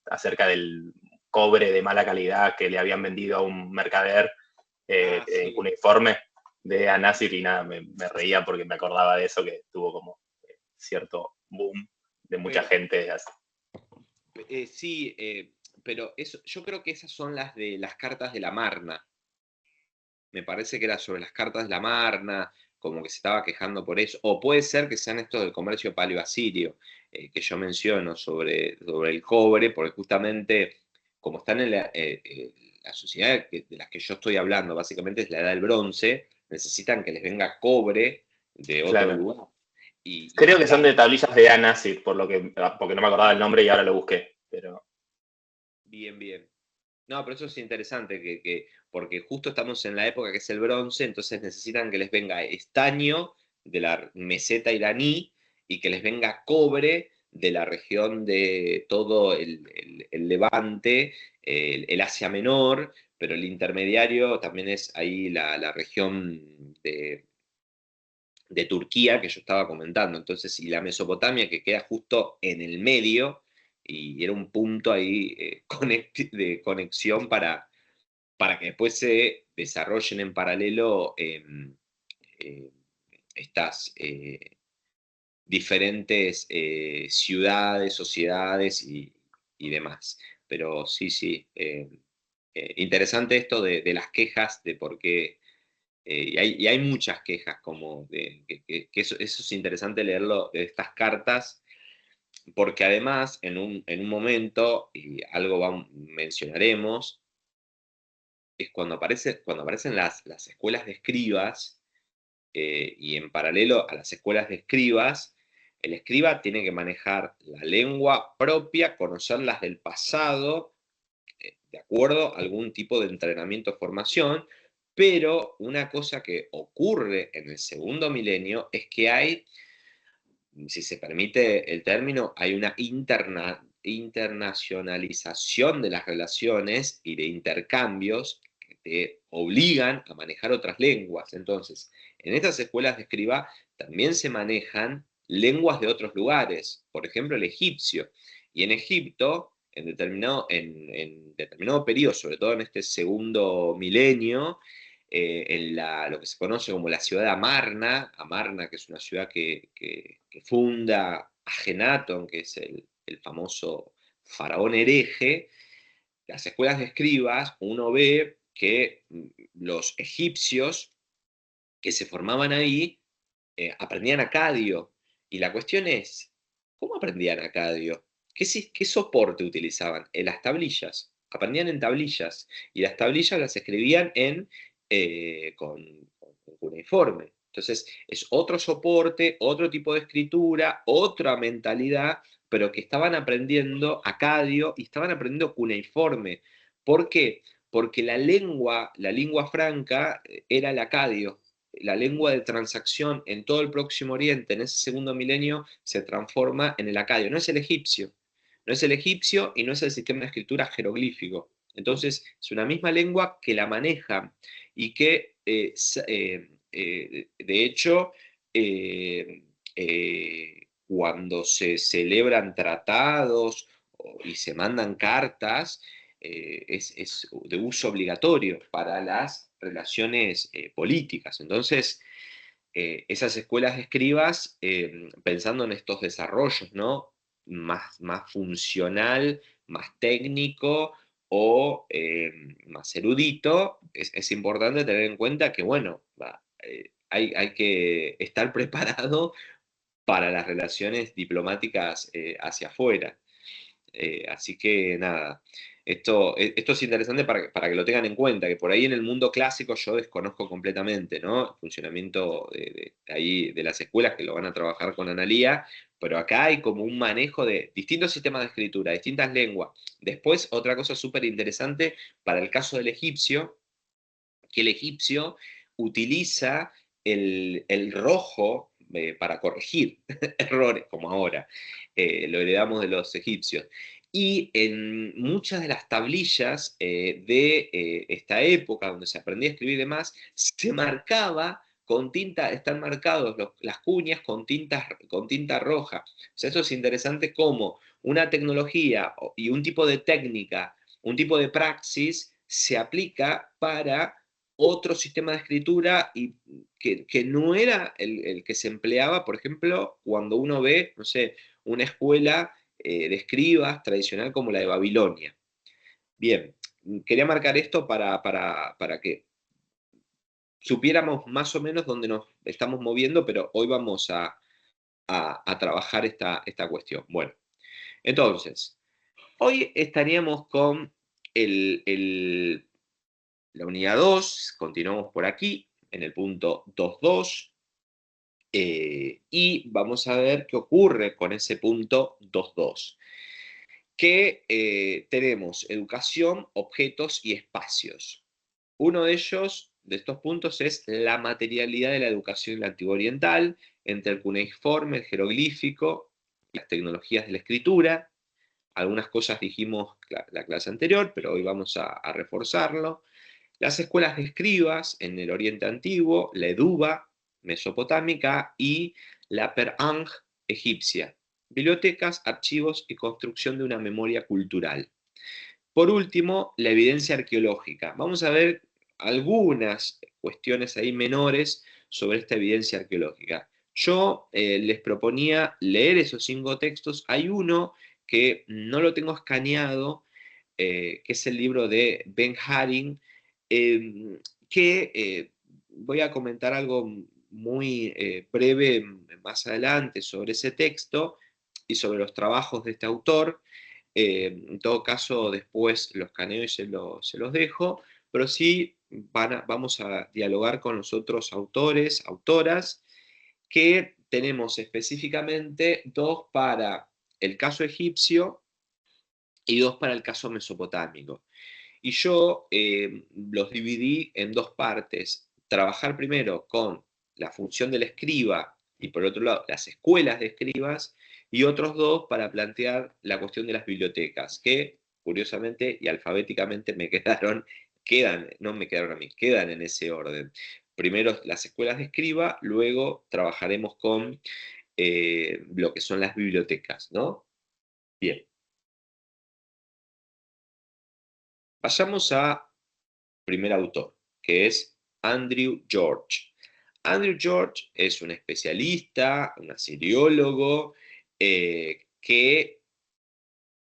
acerca del cobre de mala calidad que le habían vendido a un mercader en cuneiforme de Anasir, y nada, me reía porque me acordaba de eso, que tuvo como cierto boom de mucha gente. Sí, pero eso, yo creo que esas son las de las cartas de la Marna. Me parece que era sobre las cartas de la Marna, como que se estaba quejando por eso. O puede ser que sean estos del comercio paleoasirio, que yo menciono sobre el cobre, porque justamente, como están en la sociedad de las que yo estoy hablando, básicamente es la edad del bronce, necesitan que les venga cobre de otro lugar. Creo que son de tablillas de Anasir, porque no me acordaba el nombre y ahora lo busqué. Pero... Bien. No, pero eso es interesante, porque justo estamos en la época que es el bronce, entonces necesitan que les venga estaño de la meseta iraní y que les venga cobre de la región de todo el Levante, el Asia Menor, pero el intermediario también es ahí la región de Turquía que yo estaba comentando. Entonces, y la Mesopotamia que queda justo en el medio, y era un punto ahí de conexión para que después se desarrollen en paralelo estas diferentes ciudades, sociedades y demás. Pero sí, interesante esto de las quejas, de por qué. Y hay muchas quejas, como que eso es interesante leerlo, de estas cartas, porque además en un momento, y algo mencionaremos, es cuando aparecen las escuelas de escribas, y en paralelo a las escuelas de escribas, el escriba tiene que manejar la lengua propia, conocerlas del pasado, de acuerdo a algún tipo de entrenamiento o formación, pero una cosa que ocurre en el segundo milenio es que hay, si se permite el término, hay una internacionalización de las relaciones y de intercambios que te obligan a manejar otras lenguas. Entonces, en estas escuelas de escriba también se manejan lenguas de otros lugares, por ejemplo el egipcio. Y en Egipto, en determinado periodo, sobre todo en este segundo milenio, lo que se conoce como la ciudad de Amarna, que es una ciudad que funda Ajenatón, que es el famoso faraón hereje. Las escuelas de escribas, uno ve que los egipcios que se formaban ahí aprendían acadio. Y la cuestión es, ¿cómo aprendían acadio? ¿Qué soporte utilizaban? En las tablillas. Aprendían en tablillas. Y las tablillas las escribían con cuneiforme. Entonces, es otro soporte, otro tipo de escritura, otra mentalidad, pero que estaban aprendiendo acadio y estaban aprendiendo cuneiforme. ¿Por qué? Porque la lengua franca era el acadio. La lengua de transacción en todo el Próximo Oriente, en ese segundo milenio, se transforma en el acadio. No es el egipcio. No es el egipcio y no es el sistema de escritura jeroglífico. Entonces, es una misma lengua que la maneja y que, de hecho, cuando se celebran tratados y se mandan cartas, es de uso obligatorio para las relaciones políticas. Entonces, esas escuelas de escribas, pensando en estos desarrollos, ¿no? Más funcional, más técnico o más erudito, es importante tener en cuenta que, bueno, hay que estar preparado para las relaciones diplomáticas hacia afuera. Así que nada, esto es interesante para que lo tengan en cuenta, que por ahí en el mundo clásico yo desconozco completamente, ¿no? El funcionamiento de las escuelas que lo van a trabajar con Analía, pero acá hay como un manejo de distintos sistemas de escritura, distintas lenguas. Después, otra cosa súper interesante para el caso del egipcio, que el egipcio utiliza el rojo para corregir errores, como ahora. Lo heredamos de los egipcios. Y en muchas de las tablillas de esta época, donde se aprendía a escribir y demás, se marcaba con tinta, están marcados las cuñas con tinta roja. O sea, eso es interesante como una tecnología y un tipo de técnica, un tipo de praxis se aplica para otro sistema de escritura y que no era el que se empleaba, por ejemplo, cuando uno ve, no sé, una escuela de escribas tradicional como la de Babilonia. Bien, quería marcar esto para que supiéramos más o menos dónde nos estamos moviendo, pero hoy vamos a trabajar esta cuestión. Bueno, entonces, hoy estaríamos con la unidad 2, continuamos por aquí, en el punto 2.2, y vamos a ver qué ocurre con ese punto 2.2. Que tenemos educación, objetos y espacios. Uno de ellos, de estos puntos, es la materialidad de la educación en la antigua oriental, entre el cuneiforme, el jeroglífico, las tecnologías de la escritura. Algunas cosas dijimos la clase anterior, pero hoy vamos a reforzarlo. Las escuelas de escribas en el Oriente Antiguo, la Eduba mesopotámica y la Per'ang egipcia. Bibliotecas, archivos y construcción de una memoria cultural. Por último, la evidencia arqueológica. Vamos a ver algunas cuestiones ahí menores sobre esta evidencia arqueológica. Yo les proponía leer esos 5 textos. Hay uno que no lo tengo escaneado, que es el libro de Ben Haring, que voy a comentar algo muy breve más adelante sobre ese texto y sobre los trabajos de este autor. En todo caso, después los escaneo y se los dejo, pero sí vamos a dialogar con los otros autores, autoras, que tenemos específicamente 2 para el caso egipcio y 2 para el caso mesopotámico. Y yo los dividí en 2 partes. Trabajar primero con la función del escriba y por otro lado las escuelas de escribas y otros 2 para plantear la cuestión de las bibliotecas, que curiosamente y alfabéticamente no me quedaron a mí, quedan en ese orden. Primero las escuelas de escriba, luego trabajaremos con lo que son las bibliotecas, ¿no? Bien. Vayamos a primer autor, que es Andrew George. Andrew George es un especialista, un asiriólogo, que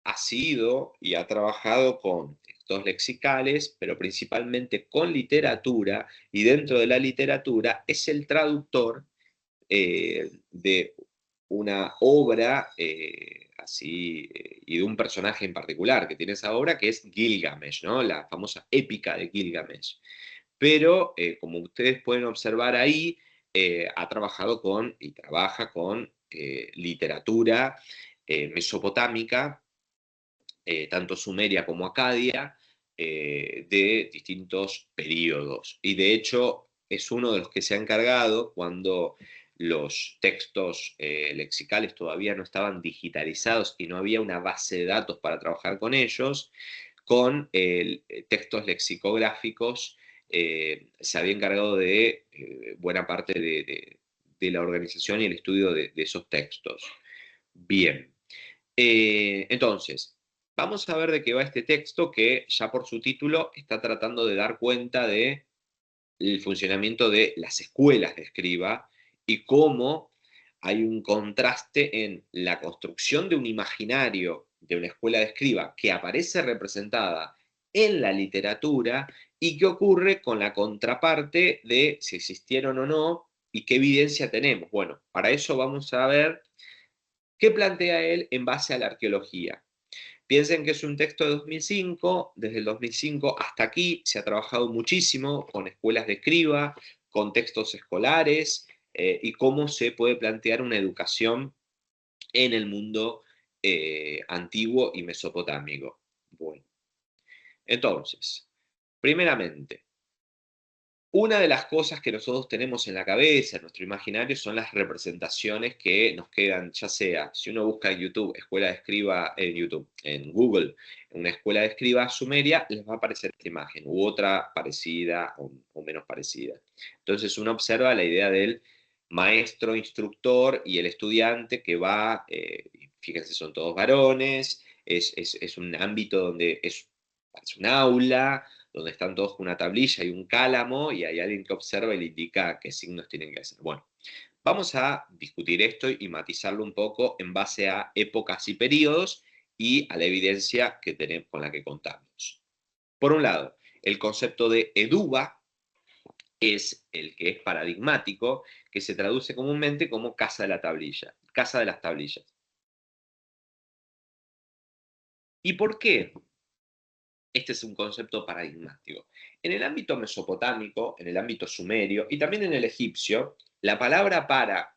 ha sido y ha trabajado con textos lexicales, pero principalmente con literatura, y dentro de la literatura es el traductor de una obra y de un personaje en particular que tiene esa obra, que es Gilgamesh, ¿no? La famosa épica de Gilgamesh. Pero, como ustedes pueden observar ahí, ha trabajado con y trabaja con literatura mesopotámica, tanto sumeria como acadia, de distintos periodos. Y de hecho es uno de los que se ha encargado, cuando los textos lexicales todavía no estaban digitalizados y no había una base de datos para trabajar con ellos, con textos lexicográficos, se había encargado de buena parte de la organización y el estudio de esos textos. Bien. Entonces, vamos a ver de qué va este texto, que ya por su título está tratando de dar cuenta del funcionamiento de las escuelas de escriba y cómo hay un contraste en la construcción de un imaginario de una escuela de escriba que aparece representada en la literatura y qué ocurre con la contraparte de si existieron o no y qué evidencia tenemos. Bueno, para eso vamos a ver qué plantea él en base a la arqueología. Piensen que es un texto de 2005, desde el 2005 hasta aquí se ha trabajado muchísimo con escuelas de escriba, con textos escolares, y cómo se puede plantear una educación en el mundo antiguo y mesopotámico. Bueno, entonces, primeramente, una de las cosas que nosotros tenemos en la cabeza, en nuestro imaginario, son las representaciones que nos quedan, ya sea, si uno busca en YouTube, escuela de escriba, en Google, una escuela de escriba sumeria, les va a aparecer esta imagen, u otra parecida o menos parecida. Entonces uno observa la idea del maestro, instructor y el estudiante que va, fíjense, son todos varones, es un ámbito donde es un aula, donde están todos con una tablilla y un cálamo, y hay alguien que observa y le indica qué signos tienen que hacer. Bueno, vamos a discutir esto y matizarlo un poco en base a épocas y periodos y a la evidencia que tenemos, con la que contamos. Por un lado, el concepto de eduba es el que es paradigmático, que se traduce comúnmente como casa de la tablilla, casa de las tablillas. ¿Y por qué? Este es un concepto paradigmático. En el ámbito mesopotámico, en el ámbito sumerio y también en el egipcio, la palabra para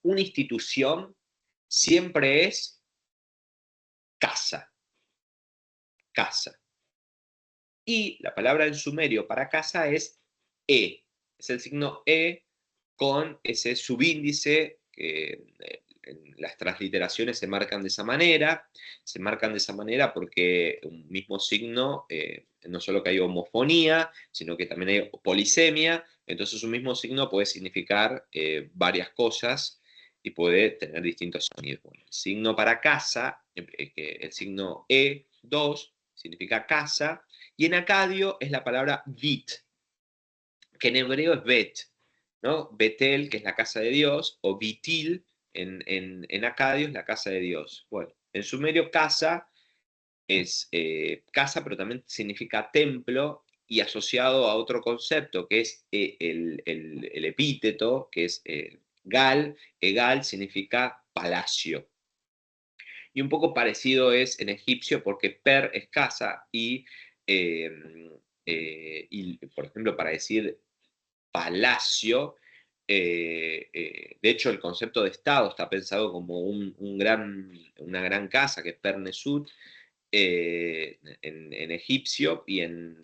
una institución siempre es casa. Casa. Y la palabra en sumerio para casa es E. Es el signo E con ese subíndice que en las transliteraciones se marcan de esa manera. Se marcan de esa manera porque un mismo signo, no solo que hay homofonía, sino que también hay polisemia. Entonces un mismo signo puede significar varias cosas y puede tener distintos sonidos. Bueno, el signo para casa, el signo E2, significa casa, y en acadio es la palabra vit, que en hebreo es bet, ¿no? Betel, que es la casa de Dios, o Bitil, en acadio es la casa de Dios. Bueno, en sumerio casa es casa, pero también significa templo, y asociado a otro concepto, que es el epíteto, que es gal. Egal significa palacio. Y un poco parecido es en egipcio, porque per es casa y por ejemplo, para decir palacio, de hecho el concepto de Estado está pensado como una gran casa, que es Pernesut, en egipcio, y en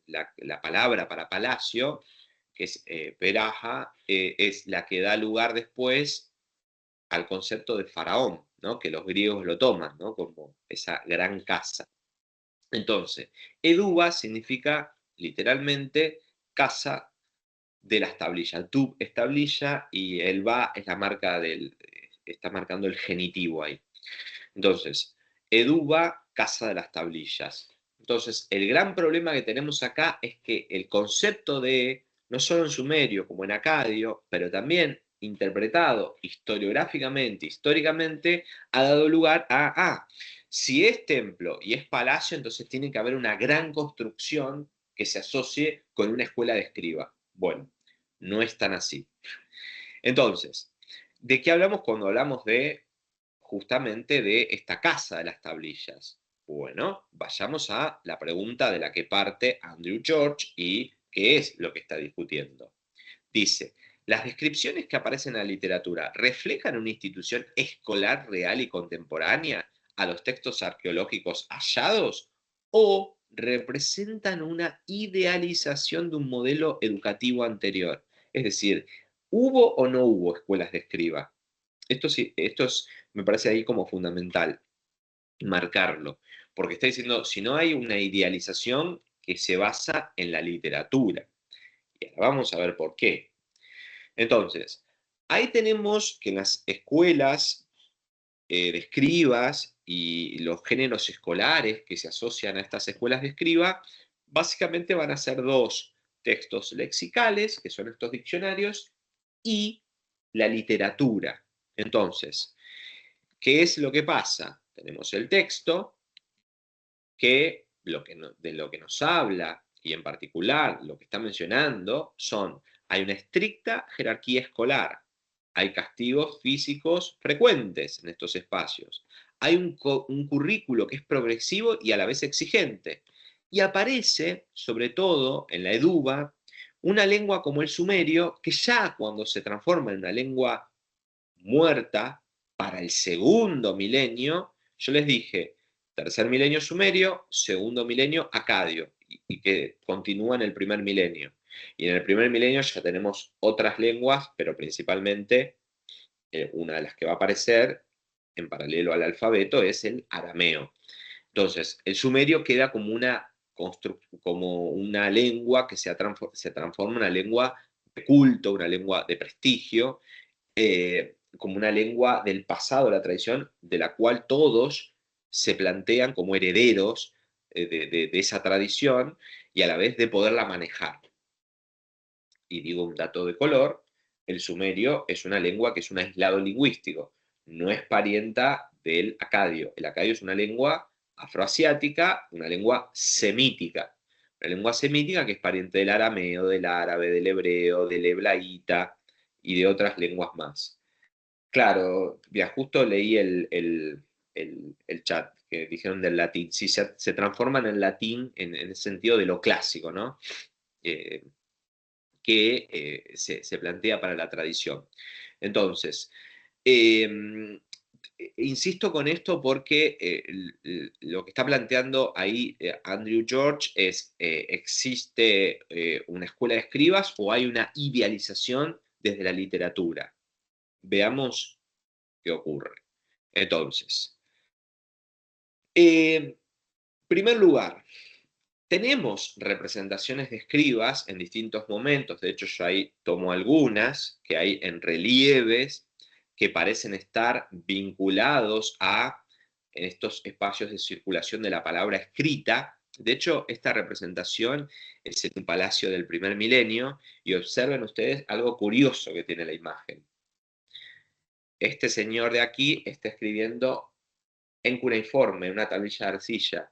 la palabra para palacio, que es peraja, es la que da lugar después al concepto de faraón, ¿no? Que los griegos lo toman, ¿no? Como esa gran casa. Entonces, Eduba significa literalmente casa de las tablillas. Dub es tablilla y el ba es la marca está marcando el genitivo ahí. Entonces, Eduba, casa de las tablillas. Entonces, el gran problema que tenemos acá es que el concepto de, no solo en sumerio como en acadio, pero también interpretado historiográficamente, históricamente, ha dado lugar a, si es templo y es palacio, entonces tiene que haber una gran construcción que se asocie con una escuela de escriba. Bueno, no es tan así. Entonces, ¿de qué hablamos cuando hablamos de justamente de esta casa de las tablillas? Bueno, vayamos a la pregunta de la que parte Andrew George y qué es lo que está discutiendo. Dice, ¿las descripciones que aparecen en la literatura reflejan una institución escolar real y contemporánea a los textos arqueológicos hallados o representan una idealización de un modelo educativo anterior? Es decir, ¿hubo o no hubo escuelas de escriba? Esto sí, me parece ahí como fundamental marcarlo, porque está diciendo, si no hay una idealización que se basa en la literatura. Y ahora vamos a ver por qué. Entonces, ahí tenemos que en las escuelas de escribas y los géneros escolares que se asocian a estas escuelas de escriba, básicamente van a ser dos textos lexicales, que son estos diccionarios, y la literatura. Entonces, ¿qué es lo que pasa? Tenemos el texto, que de lo que nos habla, y en particular lo que está mencionando, hay una estricta jerarquía escolar, hay castigos físicos frecuentes en estos espacios, hay un currículo que es progresivo y a la vez exigente, y aparece, sobre todo en la Eduba, una lengua como el sumerio, que ya cuando se transforma en una lengua muerta para el segundo milenio, yo les dije, tercer milenio sumerio, segundo milenio acadio, y que continúa en el primer milenio. Y en el primer milenio ya tenemos otras lenguas, pero principalmente una de las que va a aparecer en paralelo al alfabeto es el arameo. Entonces, el sumerio queda como una lengua que se transforma en una lengua de culto, una lengua de prestigio, como una lengua del pasado, de la tradición, de la cual todos se plantean como herederos de esa tradición y a la vez de poderla manejar. Y digo un dato de color, el sumerio es una lengua que es un aislado lingüístico, no es parienta del acadio. El acadio es una lengua afroasiática, una lengua semítica. Una lengua semítica que es pariente del arameo, del árabe, del hebreo, del heblaíta y de otras lenguas más. Claro, ya justo leí el chat que dijeron del latín. Sí, se transforman en latín en el sentido de lo clásico, ¿no? Que se plantea para la tradición. Entonces, insisto con esto porque lo que está planteando ahí Andrew George es, ¿existe una escuela de escribas o hay una idealización desde la literatura? Veamos qué ocurre. Entonces, en primer lugar, tenemos representaciones de escribas en distintos momentos, de hecho yo ahí tomo algunas, que hay en relieves, que parecen estar vinculados en estos espacios de circulación de la palabra escrita. De hecho, esta representación es en un palacio del primer milenio, y observen ustedes algo curioso que tiene la imagen. Este señor de aquí está escribiendo en cuneiforme, una tablilla de arcilla,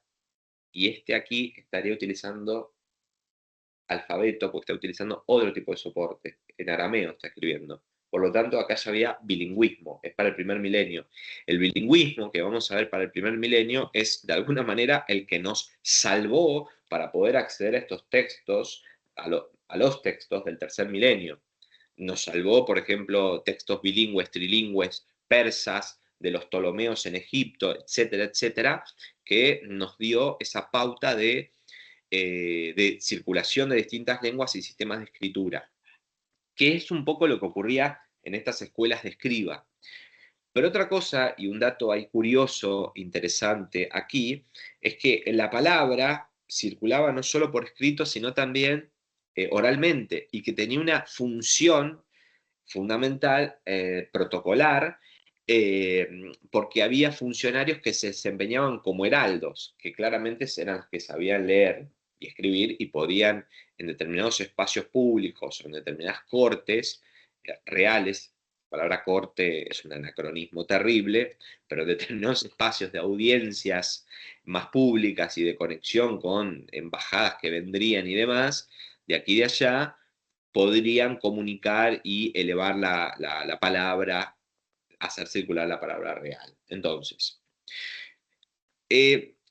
y este aquí estaría utilizando alfabeto, porque está utilizando otro tipo de soporte, en arameo está escribiendo. Por lo tanto, acá ya había bilingüismo, es para el primer milenio. El bilingüismo que vamos a ver para el primer milenio es, de alguna manera, el que nos salvó para poder acceder a estos textos, a los textos del tercer milenio. Nos salvó, por ejemplo, textos bilingües, trilingües, persas, de los Ptolomeos en Egipto, etcétera, etcétera, que nos dio esa pauta de circulación de distintas lenguas y sistemas de escritura, que es un poco lo que ocurría en estas escuelas de escriba. Pero otra cosa, y un dato ahí curioso, interesante aquí, es que la palabra circulaba no solo por escrito, sino también oralmente, y que tenía una función fundamental, protocolar, porque había funcionarios que se desempeñaban como heraldos, que claramente eran los que sabían leer y escribir y podían en determinados espacios públicos o en determinadas cortes reales. La palabra corte es un anacronismo terrible, pero en determinados espacios de audiencias más públicas y de conexión con embajadas que vendrían y demás, de aquí y de allá, podrían comunicar y elevar la palabra, hacer circular la palabra real. Entonces,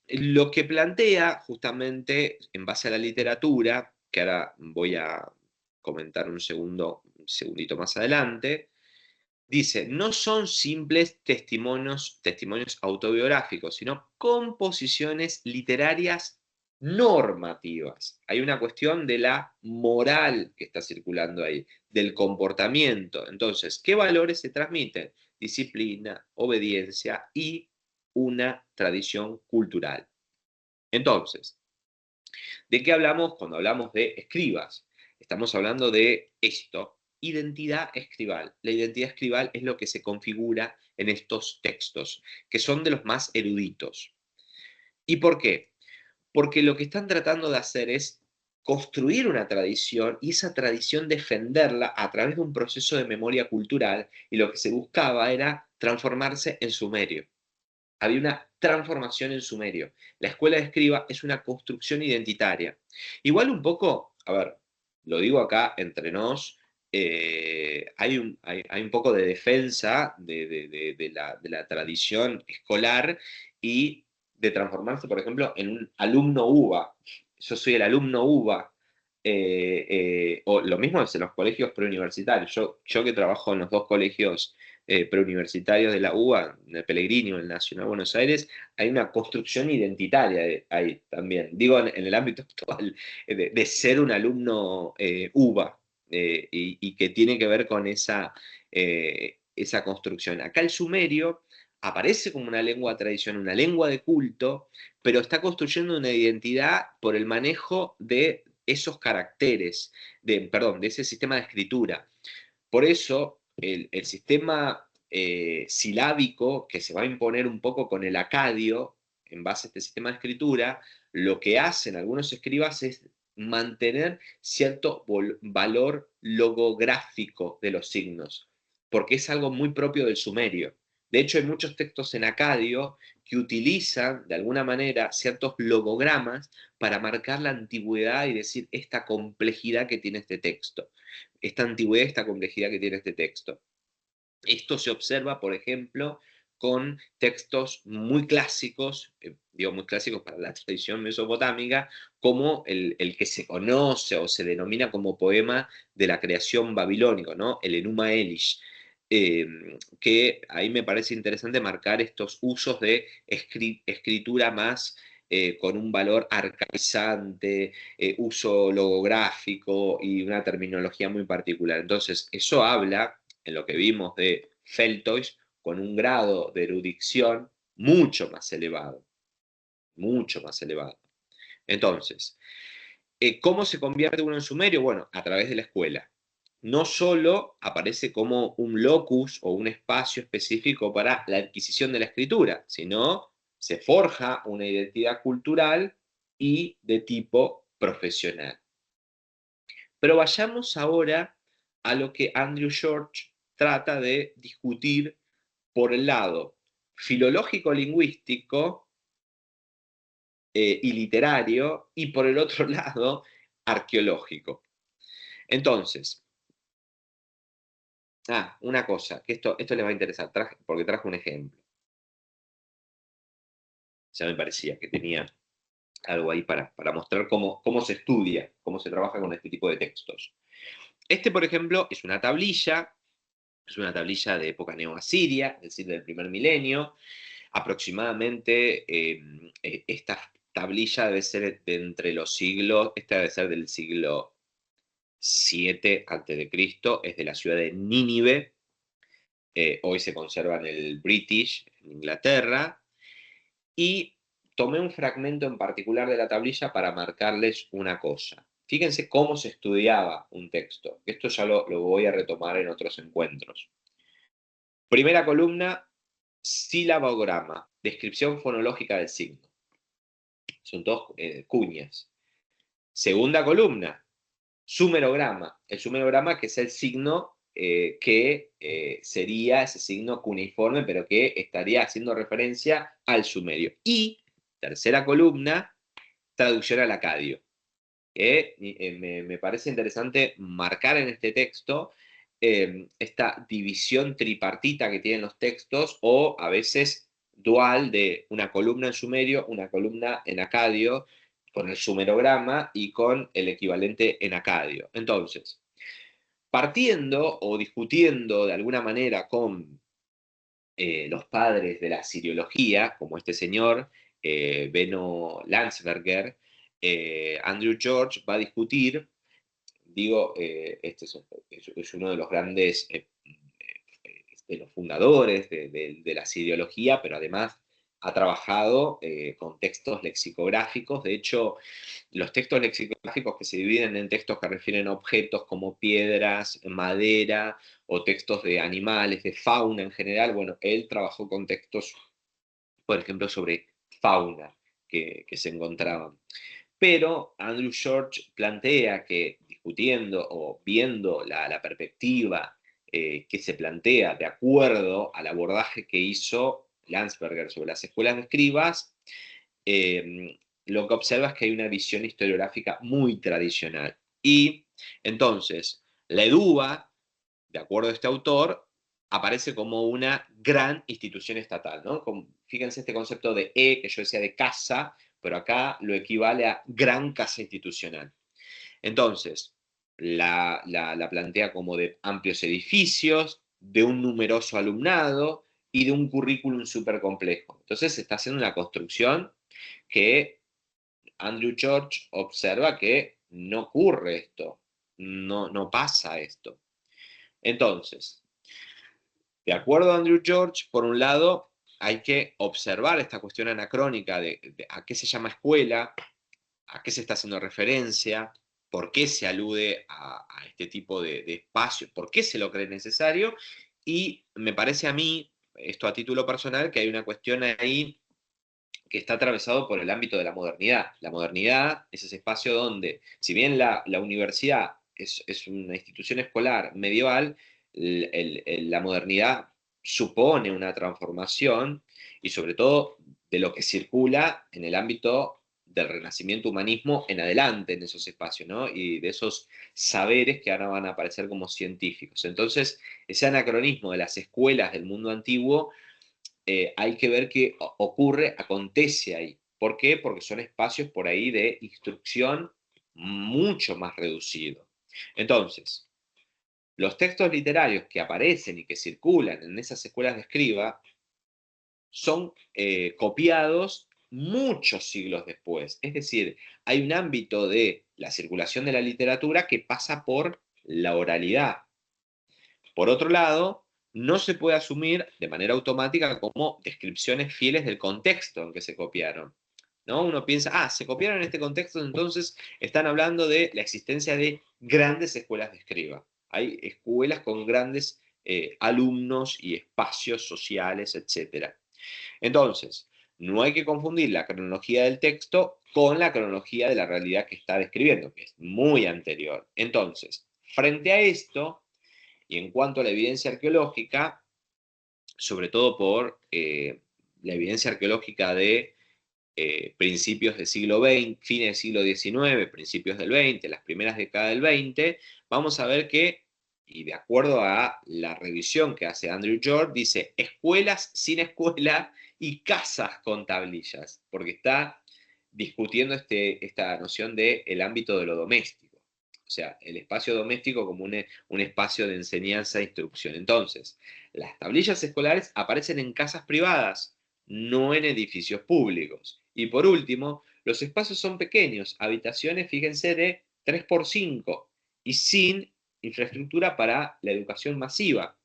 lo que plantea justamente en base a la literatura, que ahora voy a comentar un segundito más adelante, dice, no son simples testimonios autobiográficos, sino composiciones literarias normativas. Hay una cuestión de la moral que está circulando ahí, del comportamiento. Entonces, ¿qué valores se transmiten? Disciplina, obediencia y una tradición cultural. Entonces, ¿de qué hablamos cuando hablamos de escribas? Estamos hablando de esto, identidad escribal. La identidad escribal es lo que se configura en estos textos, que son de los más eruditos. ¿Y por qué? Porque lo que están tratando de hacer es construir una tradición y esa tradición defenderla a través de un proceso de memoria cultural, y lo que se buscaba era transformarse en sumerio. Había una transformación en sumerio. La escuela de escriba es una construcción identitaria. Igual un poco, a ver, lo digo acá entre nos, hay un poco de defensa de la tradición escolar y de transformarse, por ejemplo, en un alumno UBA. Yo soy el alumno UBA. O lo mismo es en los colegios preuniversitarios. Yo que trabajo en los dos colegios preuniversitarios de la UBA, en el Pellegrini o en el Nacional Buenos Aires, hay una construcción identitaria ahí también. Digo, en el ámbito actual, de ser un alumno UBA, y que tiene que ver con esa construcción. Acá el sumerio aparece como una lengua de tradición, una lengua de culto, pero está construyendo una identidad por el manejo de esos caracteres, de ese sistema de escritura. Por eso, el sistema silábico que se va a imponer un poco con el acadio, en base a este sistema de escritura, lo que hacen algunos escribas es mantener cierto valor logográfico de los signos, porque es algo muy propio del sumerio. De hecho, hay muchos textos en acadio que utilizan, de alguna manera, ciertos logogramas para marcar la antigüedad y decir esta complejidad que tiene este texto, esta antigüedad, esta complejidad que tiene este texto. Esto se observa, por ejemplo, con textos muy clásicos, digo muy clásicos para la tradición mesopotámica, como el que se conoce o se denomina como poema de la creación babilónico, ¿no? El Enuma Elish. Que ahí me parece interesante marcar estos usos de escritura más con un valor arcaizante, uso logográfico y una terminología muy particular. Entonces, eso habla, en lo que vimos de Feltois, con un grado de erudición mucho más elevado, mucho más elevado. Entonces, ¿cómo se convierte uno en sumerio? Bueno, a través de la escuela. No solo aparece como un locus o un espacio específico para la adquisición de la escritura, sino se forja una identidad cultural y de tipo profesional. Pero vayamos ahora a lo que Andrew George trata de discutir por el lado filológico-lingüístico y literario, y por el otro lado arqueológico. Entonces, una cosa, que esto les va a interesar, porque traje un ejemplo. Ya me parecía que tenía algo ahí para mostrar cómo se estudia, cómo se trabaja con este tipo de textos. Este, por ejemplo, es una tablilla de época neoasiria, es decir, del primer milenio. Aproximadamente esta tablilla debe ser de entre los siglos, esta debe ser del siglo 7 a.C., es de la ciudad de Nínive. hoy se conserva en el British, en Inglaterra, y tomé un fragmento en particular de la tablilla para marcarles una cosa. Fíjense cómo se estudiaba un texto. Esto ya lo voy a retomar en otros encuentros. Primera columna, silabograma, descripción fonológica del signo. Son dos cuñas. Segunda columna, sumerograma. El sumerograma, que es el signo que sería ese signo cuneiforme, pero que estaría haciendo referencia al sumerio. Y tercera columna, traducción al acadio. Me parece interesante marcar en este texto esta división tripartita que tienen los textos, o a veces dual, de una columna en sumerio, una columna en acadio, con el sumerograma y con el equivalente en acadio. Entonces, partiendo o discutiendo de alguna manera con los padres de la siriología, como este señor, Benno Landsberger, Andrew George va a discutir, digo, este es uno de los grandes, de los fundadores de la siriología, pero además ha trabajado con textos lexicográficos. De hecho, los textos lexicográficos que se dividen en textos que refieren a objetos como piedras, madera, o textos de animales, de fauna en general, bueno, él trabajó con textos, por ejemplo, sobre fauna que se encontraban. Pero Andrew George plantea que, discutiendo o viendo la perspectiva que se plantea de acuerdo al abordaje que hizo Landsberger sobre las escuelas de escribas, lo que observa es que hay una visión historiográfica muy tradicional. Y entonces, la EDUBA, de acuerdo a este autor, aparece como una gran institución estatal, ¿no? Fíjense este concepto de que yo decía de casa, pero acá lo equivale a gran casa institucional. Entonces, la plantea como de amplios edificios, de un numeroso alumnado y de un currículum súper complejo. Entonces se está haciendo una construcción que Andrew George observa que no ocurre esto, no pasa esto. Entonces, de acuerdo a Andrew George, por un lado, hay que observar esta cuestión anacrónica de a qué se llama escuela, a qué se está haciendo referencia, por qué se alude a este tipo de espacio, por qué se lo cree necesario, y me parece a mí, esto a título personal, que hay una cuestión ahí que está atravesado por el ámbito de la modernidad. La modernidad es ese espacio donde, si bien la universidad es una institución escolar medieval, la modernidad supone una transformación, y sobre todo de lo que circula en el ámbito del renacimiento humanismo en adelante en esos espacios, ¿no? Y de esos saberes que ahora van a aparecer como científicos. Entonces, ese anacronismo de las escuelas del mundo antiguo, hay que ver qué ocurre, acontece ahí. ¿Por qué? Porque son espacios por ahí de instrucción mucho más reducido. Entonces, los textos literarios que aparecen y que circulan en esas escuelas de escriba son copiados muchos siglos después. Es decir, hay un ámbito de la circulación de la literatura que pasa por la oralidad. Por otro lado, no se puede asumir de manera automática como descripciones fieles del contexto en que se copiaron, ¿no? Uno piensa, se copiaron en este contexto, entonces están hablando de la existencia de grandes escuelas de escriba. Hay escuelas con grandes alumnos y espacios sociales, etc. Entonces, no hay que confundir la cronología del texto con la cronología de la realidad que está describiendo, que es muy anterior. Entonces, frente a esto, y en cuanto a la evidencia arqueológica, sobre todo por la evidencia arqueológica de principios del siglo XX, fines del siglo XIX, principios del XX, las primeras décadas del XX, vamos a ver que, y de acuerdo a la revisión que hace Andrew George, dice escuelas sin escuela y casas con tablillas, porque está discutiendo esta noción del ámbito de lo doméstico. O sea, el espacio doméstico como un espacio de enseñanza e instrucción. Entonces, las tablillas escolares aparecen en casas privadas, no en edificios públicos. Y por último, los espacios son pequeños, habitaciones, fíjense, de 3x5 y sin infraestructura para la educación masiva.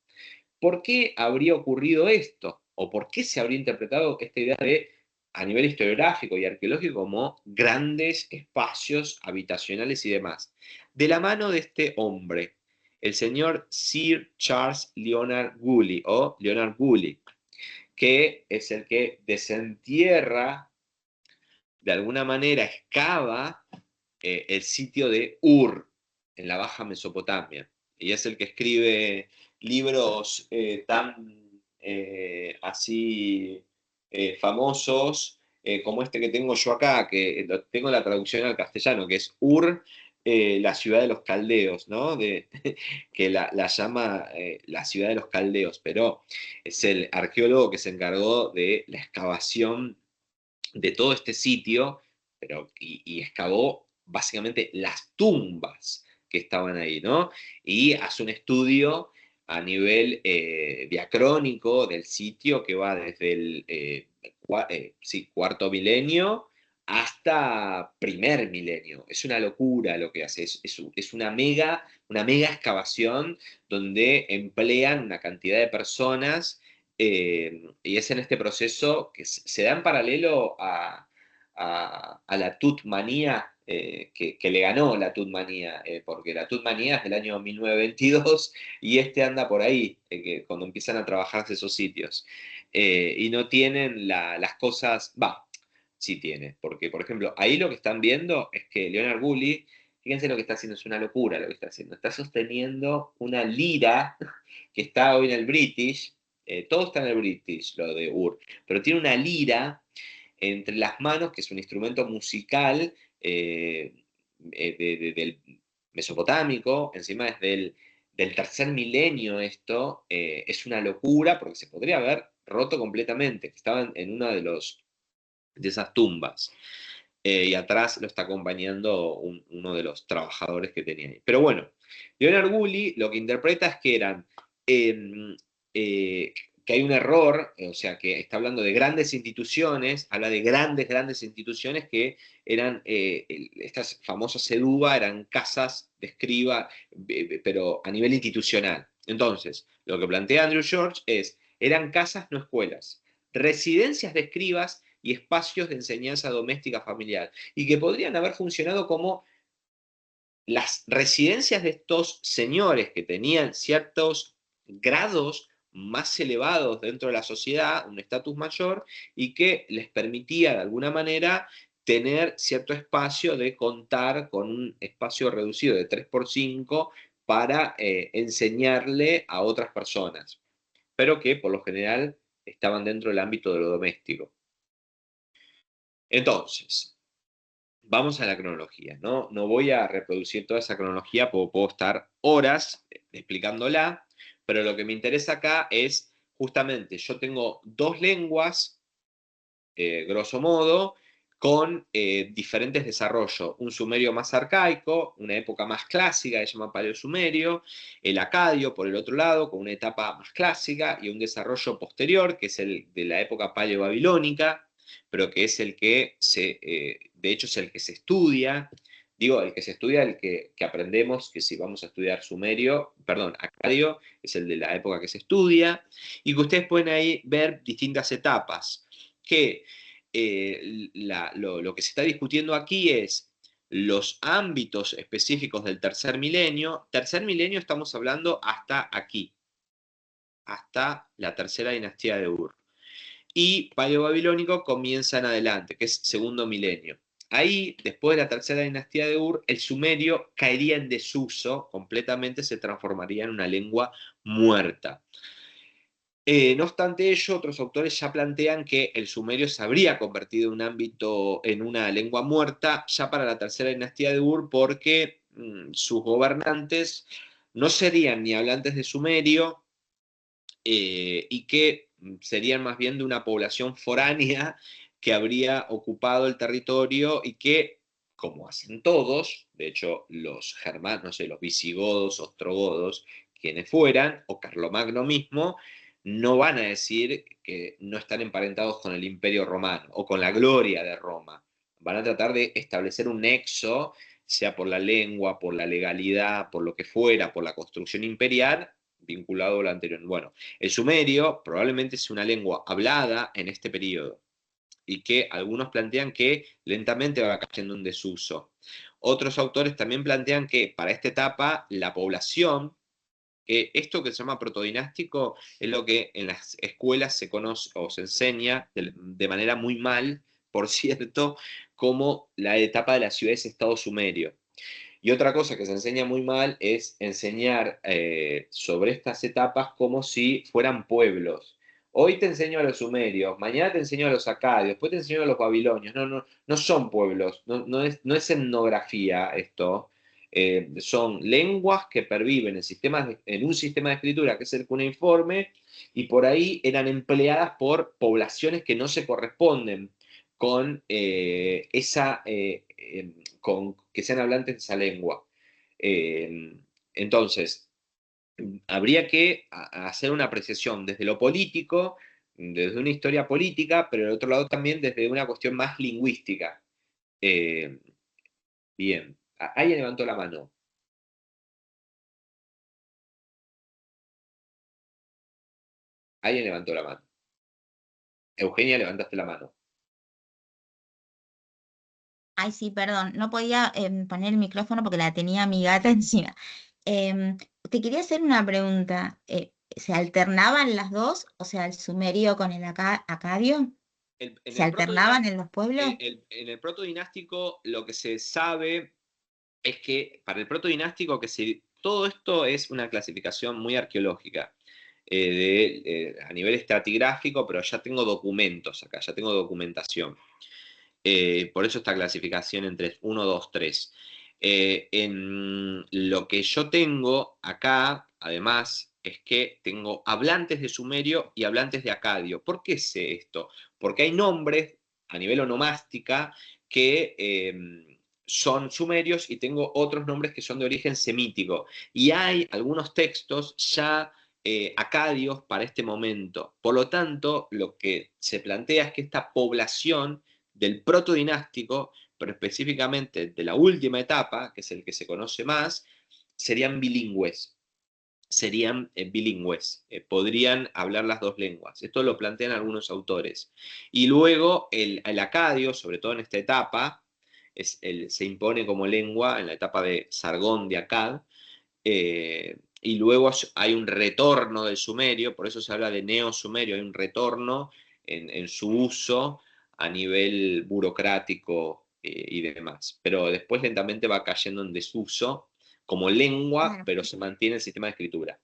¿por qué habría ocurrido esto? ¿O por qué se habría interpretado esta idea de, a nivel historiográfico y arqueológico, como grandes espacios habitacionales y demás? De la mano de este hombre, el señor Sir Charles Leonard Woolley, o Leonard Woolley, que es el que desentierra, de alguna manera excava el sitio de Ur, en la Baja Mesopotamia. Y es el que escribe libros tan así famosos como este que tengo yo acá, que tengo la traducción al castellano, que es Ur, la ciudad de los caldeos, ¿no? Que la llama la ciudad de los caldeos, pero es el arqueólogo que se encargó de la excavación de todo este sitio, y excavó básicamente las tumbas que estaban ahí, ¿no? Y hace un estudio a nivel diacrónico del sitio que va desde el cuarto milenio hasta primer milenio. Es una locura lo que hace, es una mega excavación donde emplean una cantidad de personas, y es en este proceso que se da en paralelo a la Tutmanía, que le ganó la Tutmanía, porque la Tutmanía es del año 1922 y este anda por ahí, cuando empiezan a trabajarse esos sitios. Y no tienen las cosas, sí tiene, porque por ejemplo, ahí lo que están viendo es que Leonard Woolley, fíjense lo que está haciendo, es una locura lo que está haciendo, está sosteniendo una lira que está hoy en el British, todo está en el British, lo de Ur, pero tiene una lira entre las manos, que es un instrumento musical del mesopotámico, encima es del tercer milenio esto, es una locura porque se podría haber roto completamente, estaban en una de esas tumbas. Y atrás lo está acompañando uno de los trabajadores que tenía ahí. Pero bueno, Leonard Woolley lo que interpreta es que eran que hay un error, o sea, que está hablando de grandes instituciones, habla de grandes instituciones que eran, estas famosas seduba, eran casas de escriba, pero a nivel institucional. Entonces, lo que plantea Andrew George eran casas, no escuelas, residencias de escribas y espacios de enseñanza doméstica familiar, y que podrían haber funcionado como las residencias de estos señores que tenían ciertos grados más elevados dentro de la sociedad, un estatus mayor, y que les permitía de alguna manera tener cierto espacio de contar con un espacio reducido de 3x5 para enseñarle a otras personas, pero que por lo general estaban dentro del ámbito de lo doméstico. Entonces, vamos a la cronología, ¿no? No voy a reproducir toda esa cronología porque puedo estar horas explicándola, pero lo que me interesa acá es justamente, yo tengo dos lenguas, grosso modo, con diferentes desarrollos. Un sumerio más arcaico, una época más clásica, que se llama Paleosumerio, el acadio, por el otro lado, con una etapa más clásica, y un desarrollo posterior, que es el de la época paleobabilónica, pero que es el que de hecho es el que se estudia, digo, el que se estudia, el que aprendemos, que si vamos a estudiar sumerio, perdón, acadio, es el de la época que se estudia, y que ustedes pueden ahí ver distintas etapas, que lo que se está discutiendo aquí es los ámbitos específicos del tercer milenio. Tercer milenio estamos hablando hasta aquí, hasta la tercera dinastía de Ur. Y paleobabilónico comienza en adelante, que es segundo milenio. Ahí, después de la tercera dinastía de Ur, el sumerio caería en desuso, completamente se transformaría en una lengua muerta. No obstante ello, otros autores ya plantean que el sumerio se habría convertido en un ámbito, en una lengua muerta, ya para la tercera dinastía de Ur, porque sus gobernantes no serían ni hablantes de sumerio, y que serían más bien de una población foránea que habría ocupado el territorio y que, como hacen todos, de hecho los germanos, no sé, los visigodos, ostrogodos, quienes fueran, o Carlomagno mismo, no van a decir que no están emparentados con el Imperio Romano o con la gloria de Roma. Van a tratar de establecer un nexo, sea por la lengua, por la legalidad, por lo que fuera, por la construcción imperial, vinculado a lo anterior. Bueno, el sumerio probablemente es una lengua hablada en este periodo y que algunos plantean que lentamente va cayendo en desuso. Otros autores también plantean que para esta etapa la población, que esto que se llama protodinástico es lo que en las escuelas se conoce o se enseña de manera muy mal, por cierto, como la etapa de las ciudades-estado sumerio. Y otra cosa que se enseña muy mal es enseñar sobre estas etapas como si fueran pueblos. Hoy te enseño a los sumerios, mañana te enseño a los acadios, después te enseño a los babilonios. No son pueblos, no es etnografía esto. Son lenguas que perviven en un sistema de escritura que es el cuneiforme, y por ahí eran empleadas por poblaciones que no se corresponden con con que sean hablantes de esa lengua. Entonces, habría que hacer una apreciación desde lo político, desde una historia política, pero del otro lado también desde una cuestión más lingüística. Bien, alguien levantó la mano. Alguien levantó la mano. Eugenia, levantaste la mano. Ay, sí, perdón, no podía poner el micrófono porque la tenía mi gata encima. Te quería hacer una pregunta. ¿Se alternaban las dos? O sea, el sumerio con el acadio. ¿Se alternaban en los pueblos? En el protodinástico lo que se sabe es que para el protodinástico todo esto es una clasificación muy arqueológica. A nivel estratigráfico, pero ya tengo documentos acá, ya tengo documentación. Por eso esta clasificación entre 1, 2, 3. En lo que yo tengo acá, además, es que tengo hablantes de sumerio y hablantes de acadio. ¿Por qué sé esto? Porque hay nombres a nivel onomástica que son sumerios y tengo otros nombres que son de origen semítico. Y hay algunos textos ya acadios para este momento. Por lo tanto, lo que se plantea es que esta población del protodinástico, pero específicamente de la última etapa, que es el que se conoce más, serían bilingües. Podrían hablar las dos lenguas. Esto lo plantean algunos autores. Y luego el acadio, sobre todo en esta etapa, se impone como lengua en la etapa de Sargón de Akkad, y luego hay un retorno del sumerio, por eso se habla de neo-sumerio, hay un retorno en su uso a nivel burocrático y demás. Pero después lentamente va cayendo en desuso como lengua, Claro. pero se mantiene el sistema de escritura.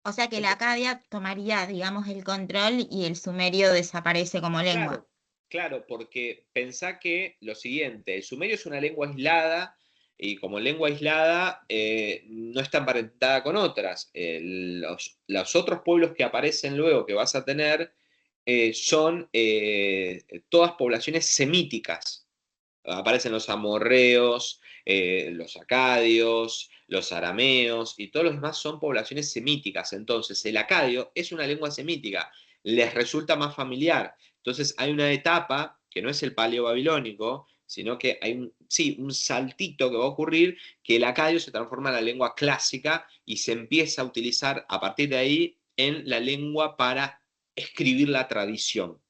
O sea que la acadia tomaría, digamos, el control y el sumerio desaparece como lengua. Claro, porque pensá que lo siguiente, el sumerio es una lengua aislada y como lengua aislada no está emparentada con otras. Los otros pueblos que aparecen luego que vas a tener son todas poblaciones semíticas. Aparecen los amorreos, los acadios, los arameos y todos los demás son poblaciones semíticas. Entonces, el acadio es una lengua semítica, les resulta más familiar. Entonces, hay una etapa que no es el paleo babilónico, sino que hay un saltito que va a ocurrir, que el acadio se transforma en la lengua clásica y se empieza a utilizar a partir de ahí en la lengua para escribir la tradición.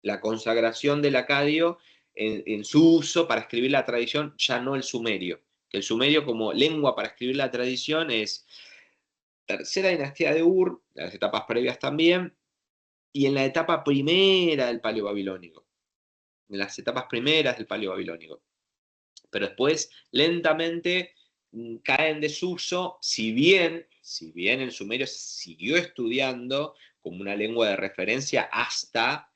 La consagración del acadio en su uso para escribir la tradición, ya no el sumerio. Que el sumerio como lengua para escribir la tradición es tercera dinastía de Ur, las etapas previas también, y en la etapa primera del Paleo Babilónico. En las etapas primeras del Paleo Babilónico. Pero después, lentamente, cae en desuso, si bien el sumerio se siguió estudiando como una lengua de referencia hasta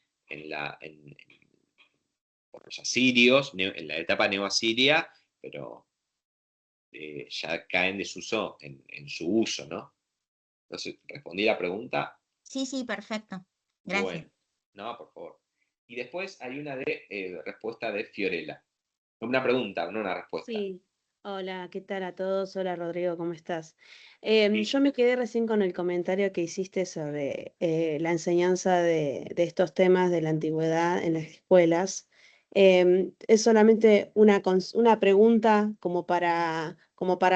por los asirios, en la etapa neoasiria, pero ya cae en desuso en su uso, ¿no? Entonces, ¿respondí la pregunta? Sí, perfecto. Gracias. Bueno, no, por favor. Y después hay una respuesta de Fiorella. Una pregunta, no una respuesta. Sí, hola, ¿qué tal a todos? Hola Rodrigo, ¿cómo estás? Sí. Yo me quedé recién con el comentario que hiciste sobre la enseñanza de estos temas de la antigüedad en las escuelas. Es solamente una pregunta como para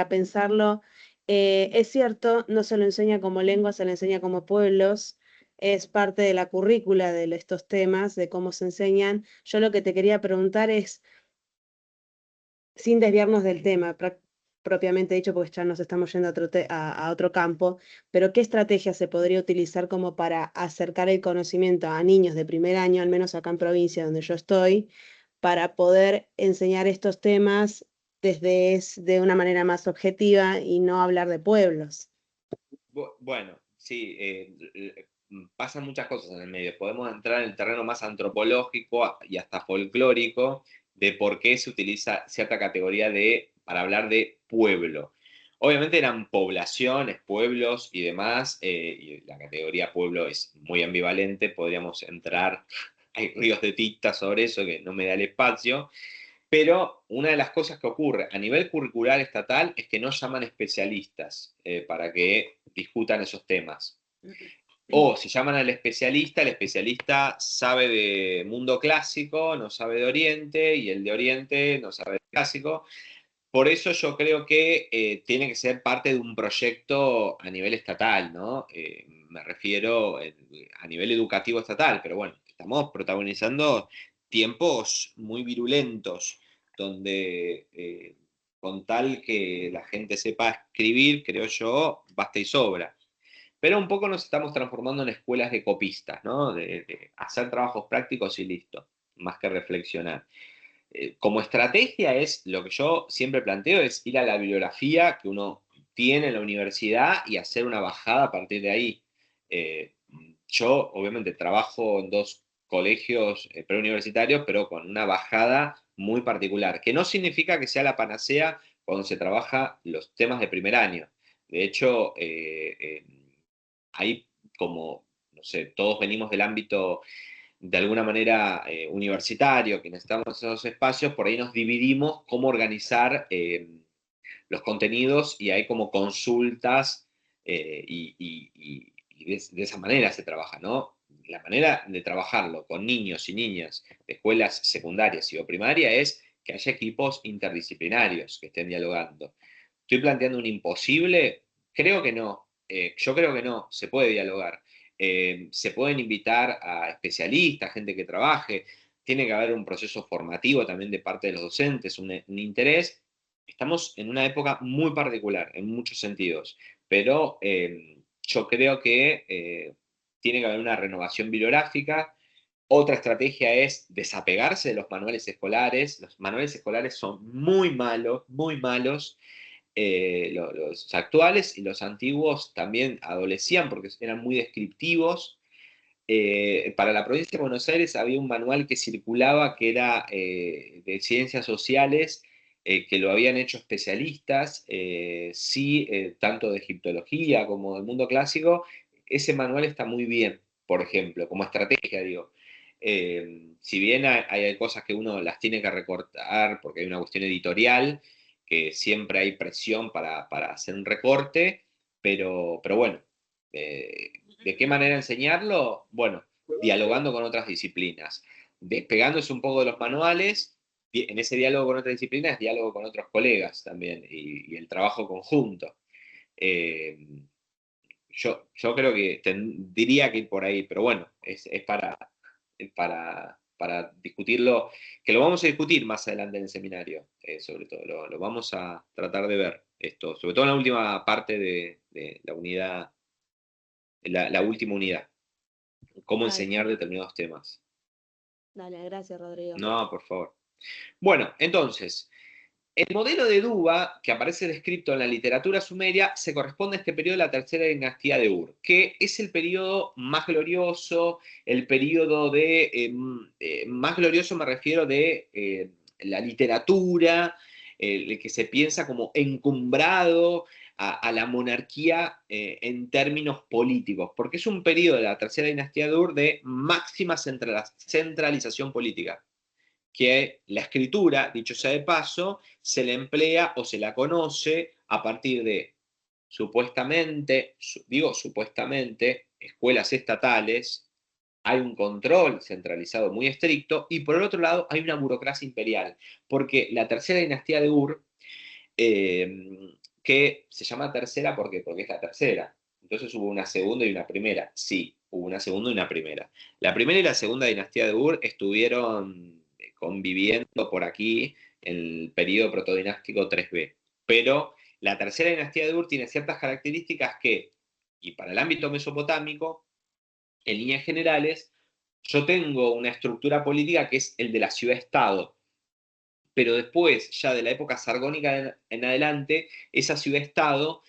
pensarlo. Es cierto, no se lo enseña como lengua, se lo enseña como pueblos, es parte de la currícula de estos temas, de cómo se enseñan. Yo lo que te quería preguntar es, sin desviarnos del tema propiamente dicho, porque ya nos estamos yendo a otro campo, pero ¿qué estrategia se podría utilizar como para acercar el conocimiento a niños de primer año, al menos acá en provincia donde yo estoy, para poder enseñar estos temas de una manera más objetiva y no hablar de pueblos? Bueno, sí, pasan muchas cosas en el medio. Podemos entrar en el terreno más antropológico y hasta folclórico de por qué se utiliza cierta categoría para hablar de pueblo. Obviamente eran poblaciones, pueblos y demás, y la categoría pueblo es muy ambivalente, podríamos entrar, hay ríos de tinta sobre eso que no me da el espacio, pero una de las cosas que ocurre a nivel curricular estatal es que no llaman especialistas para que discutan esos temas. O si llaman al especialista, el especialista sabe de mundo clásico, no sabe de Oriente, y el de Oriente no sabe de clásico. Por eso yo creo que tiene que ser parte de un proyecto a nivel estatal, ¿no? Me refiero a nivel educativo estatal, pero bueno, estamos protagonizando tiempos muy virulentos, donde con tal que la gente sepa escribir, creo yo, basta y sobra. Pero un poco nos estamos transformando en escuelas de copistas, ¿no? De hacer trabajos prácticos y listo, más que reflexionar. Como estrategia es, lo que yo siempre planteo es ir a la bibliografía que uno tiene en la universidad y hacer una bajada a partir de ahí. Eh, yo obviamente trabajo en 2 colegios preuniversitarios, pero con una bajada muy particular, que no significa que sea la panacea cuando se trabaja los temas de primer año. De hecho, hay como, no sé, todos venimos del ámbito de alguna manera universitario, que necesitamos esos espacios, por ahí nos dividimos cómo organizar los contenidos y hay como consultas y de esa manera se trabaja, ¿no? La manera de trabajarlo con niños y niñas de escuelas secundarias y o primaria es que haya equipos interdisciplinarios que estén dialogando. ¿Estoy planteando un imposible? Creo que no. Yo creo que no, se puede dialogar. Se pueden invitar a especialistas, gente que trabaje, tiene que haber un proceso formativo también de parte de los docentes, un interés. Estamos en una época muy particular en muchos sentidos, pero yo creo que tiene que haber una renovación bibliográfica. Otra estrategia es desapegarse de los manuales escolares. Los manuales escolares son muy malos, muy malos. Los actuales y los antiguos también adolecían porque eran muy descriptivos. Para la provincia de Buenos Aires había un manual que circulaba que era de ciencias sociales, que lo habían hecho especialistas, sí, tanto de egiptología como del mundo clásico. Ese manual está muy bien, por ejemplo, como estrategia, digo. Si bien hay cosas que uno las tiene que recortar porque hay una cuestión editorial, que siempre hay presión para hacer un recorte, pero bueno, ¿de qué manera enseñarlo? Bueno, dialogando con otras disciplinas, despegándose un poco de los manuales, en ese diálogo con otras disciplinas, diálogo con otros colegas también y el trabajo conjunto. Eh, yo creo que diría que ir por ahí, pero bueno, es para discutirlo, que lo vamos a discutir más adelante en el seminario, sobre todo, lo vamos a tratar de ver esto, sobre todo en la última parte de la unidad, la última unidad, cómo Dale, enseñar determinados temas. dale, gracias, Rodrigo. No, por favor. Bueno, entonces, el modelo de Duba, que aparece descrito en la literatura sumeria, se corresponde a este periodo de la tercera dinastía de Ur, que es el periodo más glorioso, el periodo más glorioso me refiero de la literatura, el que se piensa como encumbrado a la monarquía en términos políticos, porque es un periodo de la tercera dinastía de Ur de máxima centralización política, que la escritura, dicho sea de paso, se le emplea o se la conoce a partir de, supuestamente, digo supuestamente, escuelas estatales, hay un control centralizado muy estricto, y por el otro lado hay una burocracia imperial, porque la tercera dinastía de Ur que se llama tercera porque es la tercera. Entonces hubo una segunda y una primera. Sí, hubo una segunda y una primera. La primera y la segunda dinastía de Ur estuvieron conviviendo por aquí en el periodo protodinástico 3B. Pero la tercera dinastía de Ur tiene ciertas características que, y para el ámbito mesopotámico, en líneas generales, yo tengo una estructura política que es el de la ciudad-estado. Pero después, ya de la época sargónica en adelante, esa ciudad-estado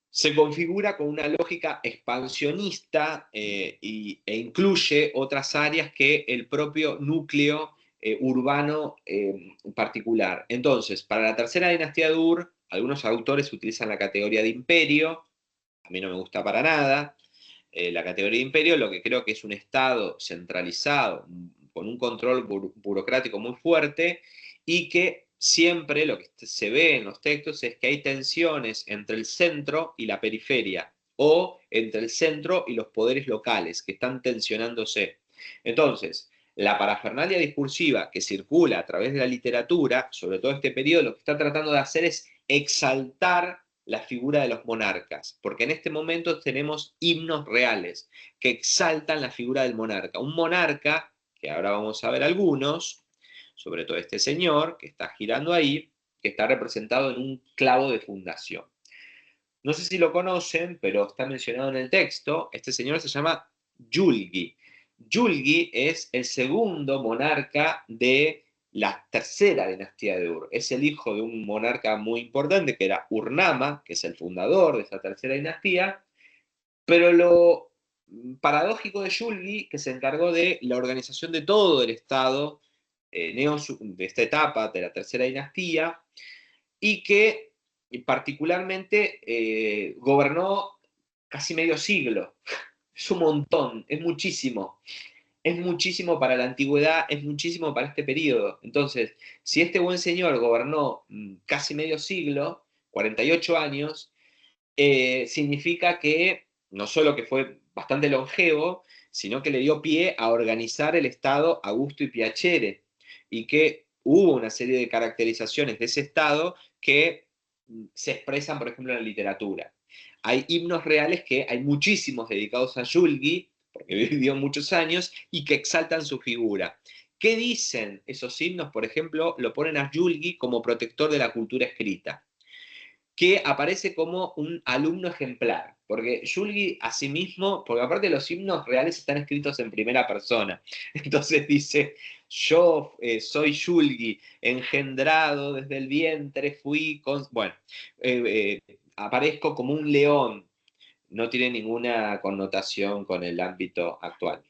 se configura con una lógica expansionista e incluye otras áreas que el propio núcleo urbano particular. Entonces, para la tercera dinastía de Ur, algunos autores utilizan la categoría de imperio, a mí no me gusta para nada. La categoría de imperio, lo que creo que es un estado centralizado, con un control burocrático muy fuerte, y que siempre lo que se ve en los textos es que hay tensiones entre el centro y la periferia, o entre el centro y los poderes locales, que están tensionándose. Entonces, la parafernalia discursiva que circula a través de la literatura, sobre todo este periodo, lo que está tratando de hacer es exaltar la figura de los monarcas, porque en este momento tenemos himnos reales que exaltan la figura del monarca. Un monarca, que ahora vamos a ver algunos, sobre todo este señor que está girando ahí, que está representado en un clavo de fundación. No sé si lo conocen, pero está mencionado en el texto. Este señor se llama Yulgi. Yulgi es el segundo monarca de la tercera dinastía de Ur. Es el hijo de un monarca muy importante que era Urnama, que es el fundador de esa tercera dinastía, pero lo paradójico de Yulgi, que se encargó de la organización de todo el Estado de esta etapa de la tercera dinastía, y que particularmente gobernó casi medio siglo. Es un montón, es muchísimo. Es muchísimo para la antigüedad, es muchísimo para este periodo. Entonces, si este buen señor gobernó casi medio siglo, 48 años, significa que no solo que fue bastante longevo, sino que le dio pie a organizar el Estado a gusto y piacere, y que hubo una serie de caracterizaciones de ese Estado que se expresan, por ejemplo, en la literatura. Hay himnos reales que hay muchísimos dedicados a Yulgi, porque vivió muchos años, y que exaltan su figura. ¿Qué dicen esos himnos? Por ejemplo, lo ponen a Yulgi como protector de la cultura escrita, que aparece como un alumno ejemplar, porque Yulgi a sí mismo, porque aparte los himnos reales están escritos en primera persona, entonces dice, yo soy Yulgi, engendrado desde el vientre, fui, bueno, aparezco como un león, no tiene ninguna connotación con el ámbito actual,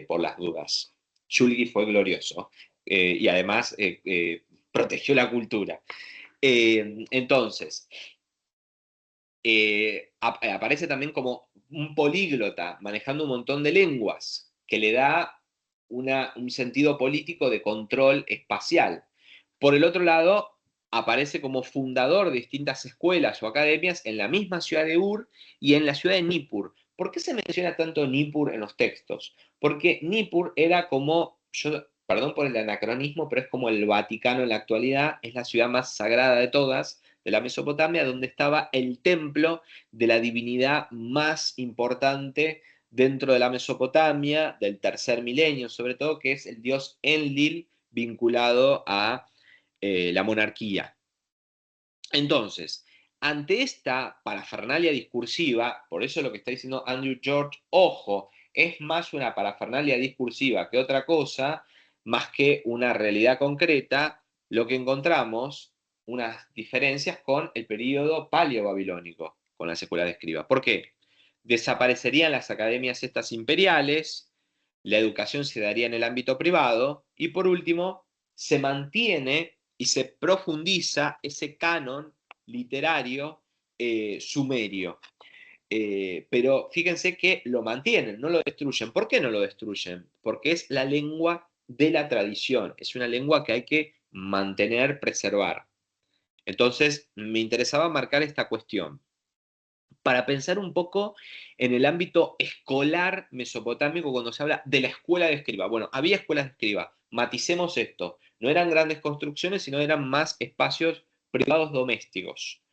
por las dudas. Yulgi fue glorioso, y además protegió la cultura. Entonces, aparece también como un políglota, manejando un montón de lenguas, que le da un sentido político de control espacial. Por el otro lado, aparece como fundador de distintas escuelas o academias en la misma ciudad de Ur y en la ciudad de Nippur. ¿Por qué se menciona tanto Nippur en los textos? Porque Nippur era como, perdón por el anacronismo, pero es como el Vaticano en la actualidad, es la ciudad más sagrada de todas, de la Mesopotamia, donde estaba el templo de la divinidad más importante dentro de la Mesopotamia, del tercer milenio, sobre todo, que es el dios Enlil, vinculado a la monarquía. Entonces, ante esta parafernalia discursiva, por eso lo que está diciendo Andrew George, ojo, es más una parafernalia discursiva que otra cosa, más que una realidad concreta, lo que encontramos unas diferencias con el periodo paleo-babilónico, con las escuelas de escribas. ¿Por qué? Desaparecerían las academias estas imperiales, la educación se daría en el ámbito privado, y por último, se mantiene y se profundiza ese canon literario sumerio. Pero fíjense que lo mantienen, no lo destruyen. ¿Por qué no lo destruyen? Porque es la lengua de la tradición, es una lengua que hay que mantener, preservar. Entonces, me interesaba marcar esta cuestión para pensar un poco en el ámbito escolar mesopotámico cuando se habla de la escuela de escriba. Bueno, había escuelas de escriba, maticemos esto, no eran grandes construcciones, sino eran más espacios privados domésticos.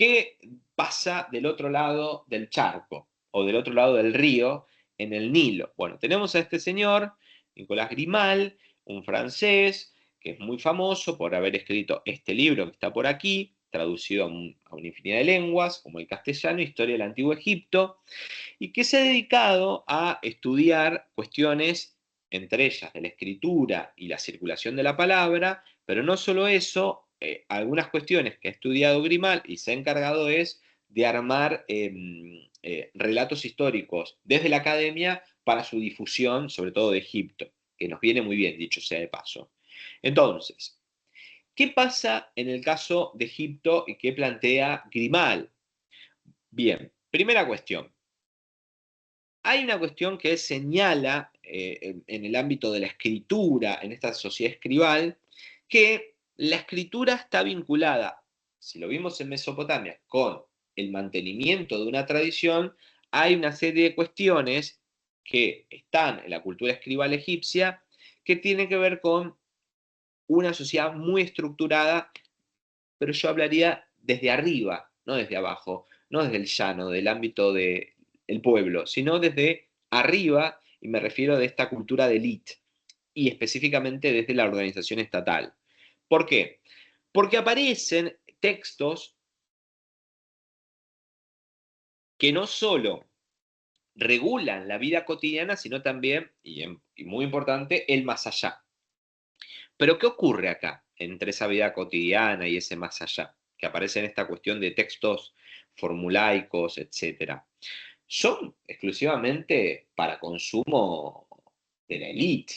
¿Qué pasa del otro lado del charco o del otro lado del río en el Nilo? Bueno, tenemos a este señor, Nicolás Grimal, un francés que es muy famoso por haber escrito este libro que está por aquí, traducido a una infinidad de lenguas, como el castellano, Historia del Antiguo Egipto, y que se ha dedicado a estudiar cuestiones, entre ellas de la escritura y la circulación de la palabra, pero no solo eso, algunas cuestiones que ha estudiado Grimal y se ha encargado es de armar relatos históricos desde la academia para su difusión, sobre todo de Egipto, que nos viene muy bien, dicho sea de paso. Entonces, ¿qué pasa en el caso de Egipto y qué plantea Grimal? Bien, primera cuestión. Hay una cuestión que él señala en el ámbito de la escritura, en esta sociedad escribal, que la escritura está vinculada, si lo vimos en Mesopotamia, con el mantenimiento de una tradición. Hay una serie de cuestiones que están en la cultura escribal egipcia que tienen que ver con una sociedad muy estructurada, pero yo hablaría desde arriba, no desde abajo, no desde el llano, del ámbito del pueblo, sino desde arriba, y me refiero de esta cultura de élite, y específicamente desde la organización estatal. ¿Por qué? Porque aparecen textos que no solo regulan la vida cotidiana, sino también, y muy importante, el más allá. Pero ¿qué ocurre acá entre esa vida cotidiana y ese más allá? Que aparece en esta cuestión de textos formulaicos, etc. Son exclusivamente para consumo de la élite,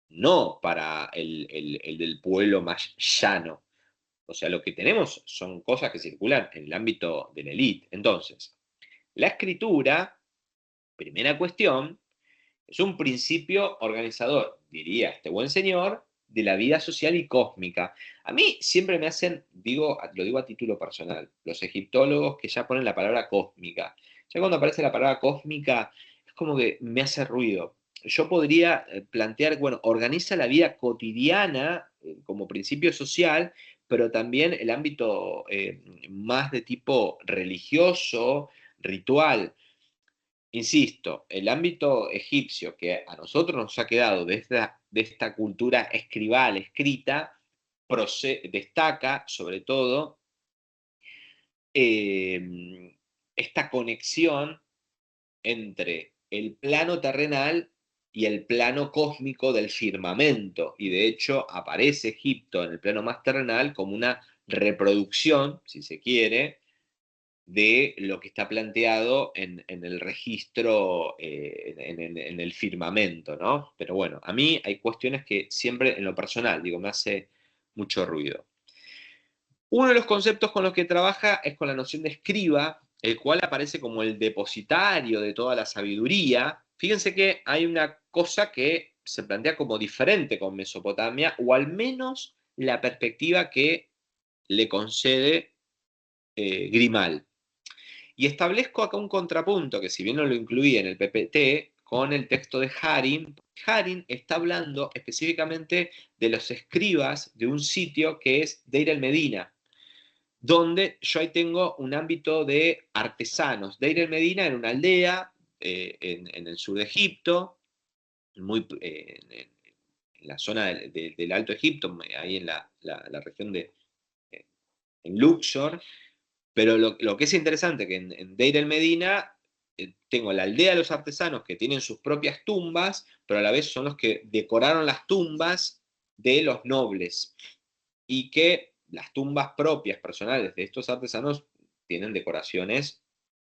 no para el del pueblo más llano. O sea, lo que tenemos son cosas que circulan en el ámbito de la élite. Entonces, la escritura, primera cuestión, es un principio organizador, diría este buen señor, de la vida social y cósmica. A mí siempre me hacen, lo digo a título personal, los egiptólogos que ya ponen la palabra cósmica. Ya cuando aparece la palabra cósmica, es como que me hace ruido. Yo podría plantear, bueno, organiza la vida cotidiana como principio social, pero también el ámbito más de tipo religioso, ritual. Insisto, el ámbito egipcio que a nosotros nos ha quedado de esta cultura escribal, escrita, destaca sobre todo esta conexión entre el plano terrenal y el plano cósmico del firmamento. Y de hecho aparece Egipto en el plano más terrenal como una reproducción, si se quiere, de lo que está planteado en el registro, en el firmamento, ¿no? Pero bueno, a mí hay cuestiones que siempre en lo personal, digo, me hace mucho ruido. Uno de los conceptos con los que trabaja es con la noción de escriba, el cual aparece como el depositario de toda la sabiduría. Fíjense que hay una cosa que se plantea como diferente con Mesopotamia, o al menos la perspectiva que le concede Grimal. Y establezco acá un contrapunto, que si bien no lo incluí en el PPT, con el texto de Harim. Harim está hablando específicamente de los escribas de un sitio que es Deir el-Medina, donde yo ahí tengo un ámbito de artesanos. Deir el-Medina era una aldea en el sur de Egipto, en la zona del Alto Egipto, ahí en la región de en Luxor. Pero lo que es interesante que en Deir el-Medina tengo la aldea de los artesanos que tienen sus propias tumbas, pero a la vez son los que decoraron las tumbas de los nobles. Y que las tumbas propias, personales de estos artesanos tienen decoraciones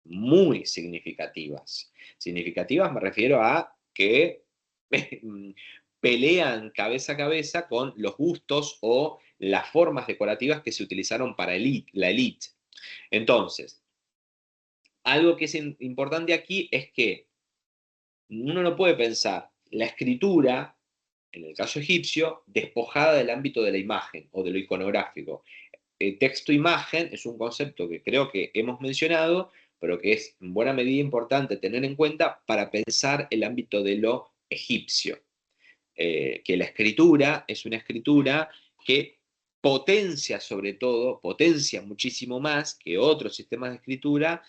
muy significativas. Significativas me refiero a que pelean cabeza a cabeza con los gustos o las formas decorativas que se utilizaron para la élite. Entonces, algo que es importante aquí es que uno no puede pensar la escritura, en el caso egipcio, despojada del ámbito de la imagen o de lo iconográfico. Texto-imagen es un concepto que creo que hemos mencionado, pero que es en buena medida importante tener en cuenta para pensar el ámbito de lo egipcio. Que la escritura es una escritura que potencia sobre todo, potencia muchísimo más que otros sistemas de escritura,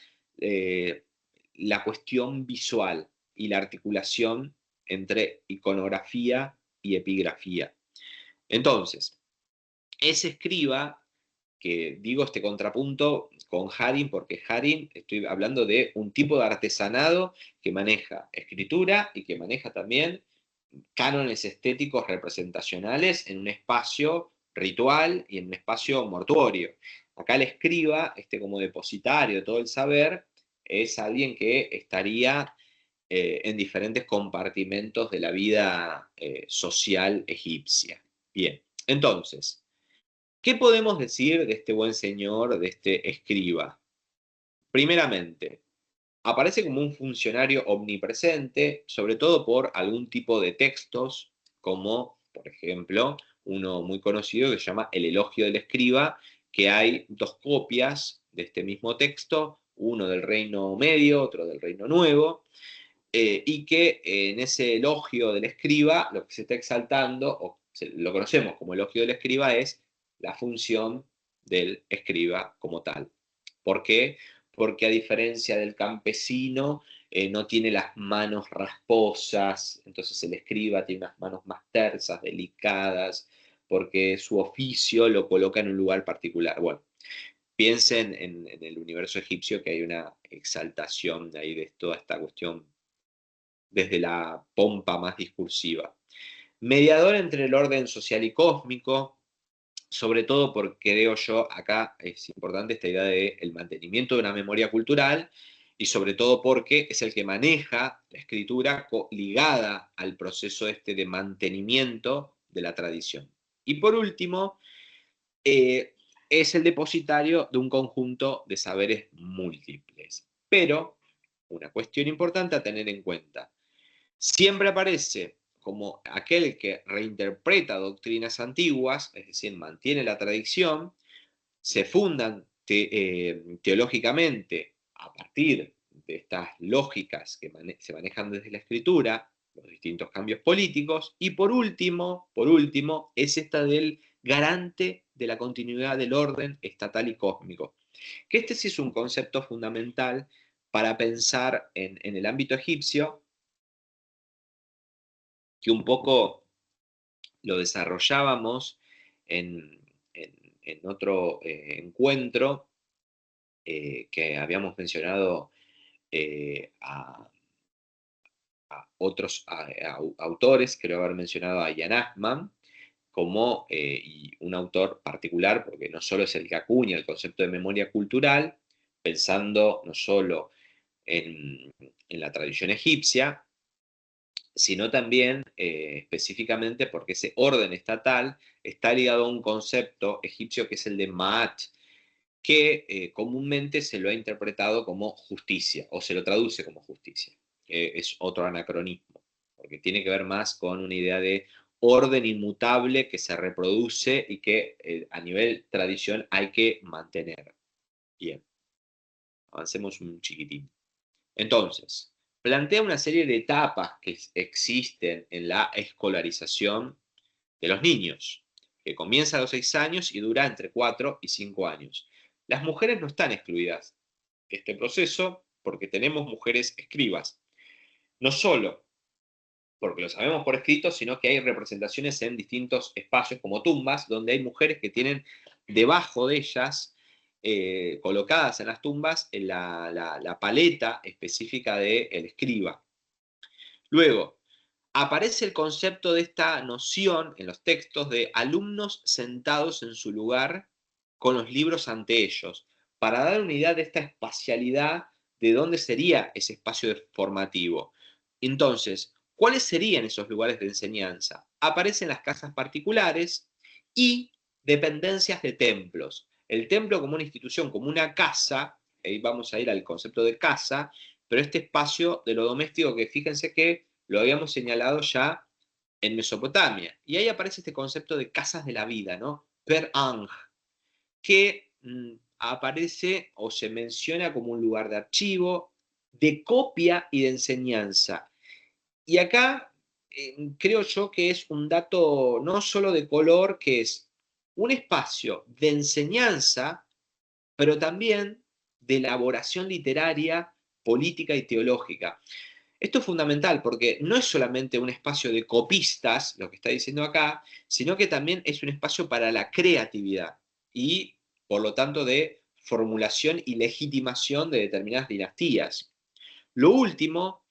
la cuestión visual y la articulación entre iconografía y epigrafía. Entonces, ese escriba, que digo este contrapunto con Haring, porque Haring, estoy hablando de un tipo de artesanado que maneja escritura y que maneja también cánones estéticos representacionales en un espacio ritual y en un espacio mortuorio. Acá el escriba, como depositario de todo el saber, es alguien que estaría en diferentes compartimentos de la vida social egipcia. Bien, entonces, ¿qué podemos decir de este buen señor, de este escriba? Primeramente, aparece como un funcionario omnipresente, sobre todo por algún tipo de textos, como, por ejemplo, uno muy conocido que se llama El Elogio del Escriba, que hay 2 copias de este mismo texto, uno del Reino Medio, otro del Reino Nuevo, y que en ese elogio del escriba, lo que se está exaltando, o lo conocemos como elogio del escriba, es la función del escriba como tal. ¿Por qué? Porque a diferencia del campesino, no tiene las manos rasposas, entonces el escriba tiene unas manos más tersas, delicadas, porque su oficio lo coloca en un lugar particular. Bueno, piensen en el universo egipcio, que hay una exaltación ahí de toda esta cuestión desde la pompa más discursiva. Mediador entre el orden social y cósmico, sobre todo porque creo yo, acá es importante esta idea del mantenimiento de una memoria cultural, y sobre todo porque es el que maneja la escritura ligada al proceso de mantenimiento de la tradición. Y por último, es el depositario de un conjunto de saberes múltiples. Pero, una cuestión importante a tener en cuenta, siempre aparece como aquel que reinterpreta doctrinas antiguas, es decir, mantiene la tradición, se fundan teológicamente a partir de estas lógicas que se manejan desde la escritura, los distintos cambios políticos, y por último, es esta del garante de la continuidad del orden estatal y cósmico. Que este sí es un concepto fundamental para pensar en el ámbito egipcio, que un poco lo desarrollábamos en otro encuentro que habíamos mencionado a otros autores, creo haber mencionado a Ian Achman, como y un autor particular, porque no solo es el que acuña el concepto de memoria cultural, pensando no solo en la tradición egipcia, sino también específicamente porque ese orden estatal está ligado a un concepto egipcio que es el de Ma'at, que comúnmente se lo ha interpretado como justicia, o se lo traduce como justicia. Es otro anacronismo, porque tiene que ver más con una idea de orden inmutable que se reproduce y que a nivel tradición hay que mantener. Bien, avancemos un chiquitín. Entonces, plantea una serie de etapas que existen en la escolarización de los niños, que comienza a los 6 años y dura entre 4 y 5 años. Las mujeres no están excluidas de este proceso porque tenemos mujeres escribas. No solo porque lo sabemos por escrito, sino que hay representaciones en distintos espacios como tumbas, donde hay mujeres que tienen debajo de ellas, colocadas en las tumbas, la paleta específica del escriba. Luego, aparece el concepto de esta noción en los textos de alumnos sentados en su lugar con los libros ante ellos, para dar una idea de esta espacialidad de dónde sería ese espacio formativo. Entonces, ¿cuáles serían esos lugares de enseñanza? Aparecen las casas particulares y dependencias de templos. El templo como una institución, como una casa, ahí vamos a ir al concepto de casa, pero este espacio de lo doméstico que fíjense que lo habíamos señalado ya en Mesopotamia. Y ahí aparece este concepto de casas de la vida, ¿no? Per Ang, que aparece o se menciona como un lugar de archivo, de copia y de enseñanza. Y acá creo yo que es un dato no solo de color, que es un espacio de enseñanza, pero también de elaboración literaria, política y teológica. Esto es fundamental porque no es solamente un espacio de copistas, lo que está diciendo acá, sino que también es un espacio para la creatividad y, por lo tanto, de formulación y legitimación de determinadas dinastías. Lo último,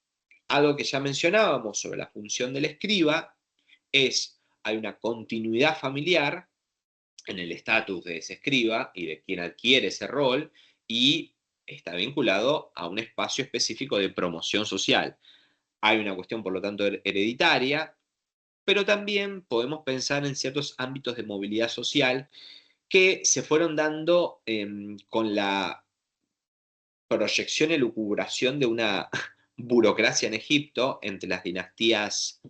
algo que ya mencionábamos sobre la función del escriba, hay una continuidad familiar en el estatus de ese escriba y de quien adquiere ese rol, y está vinculado a un espacio específico de promoción social. Hay una cuestión, por lo tanto, hereditaria, pero también podemos pensar en ciertos ámbitos de movilidad social que se fueron dando con la proyección y elucubración de una burocracia en Egipto entre las dinastías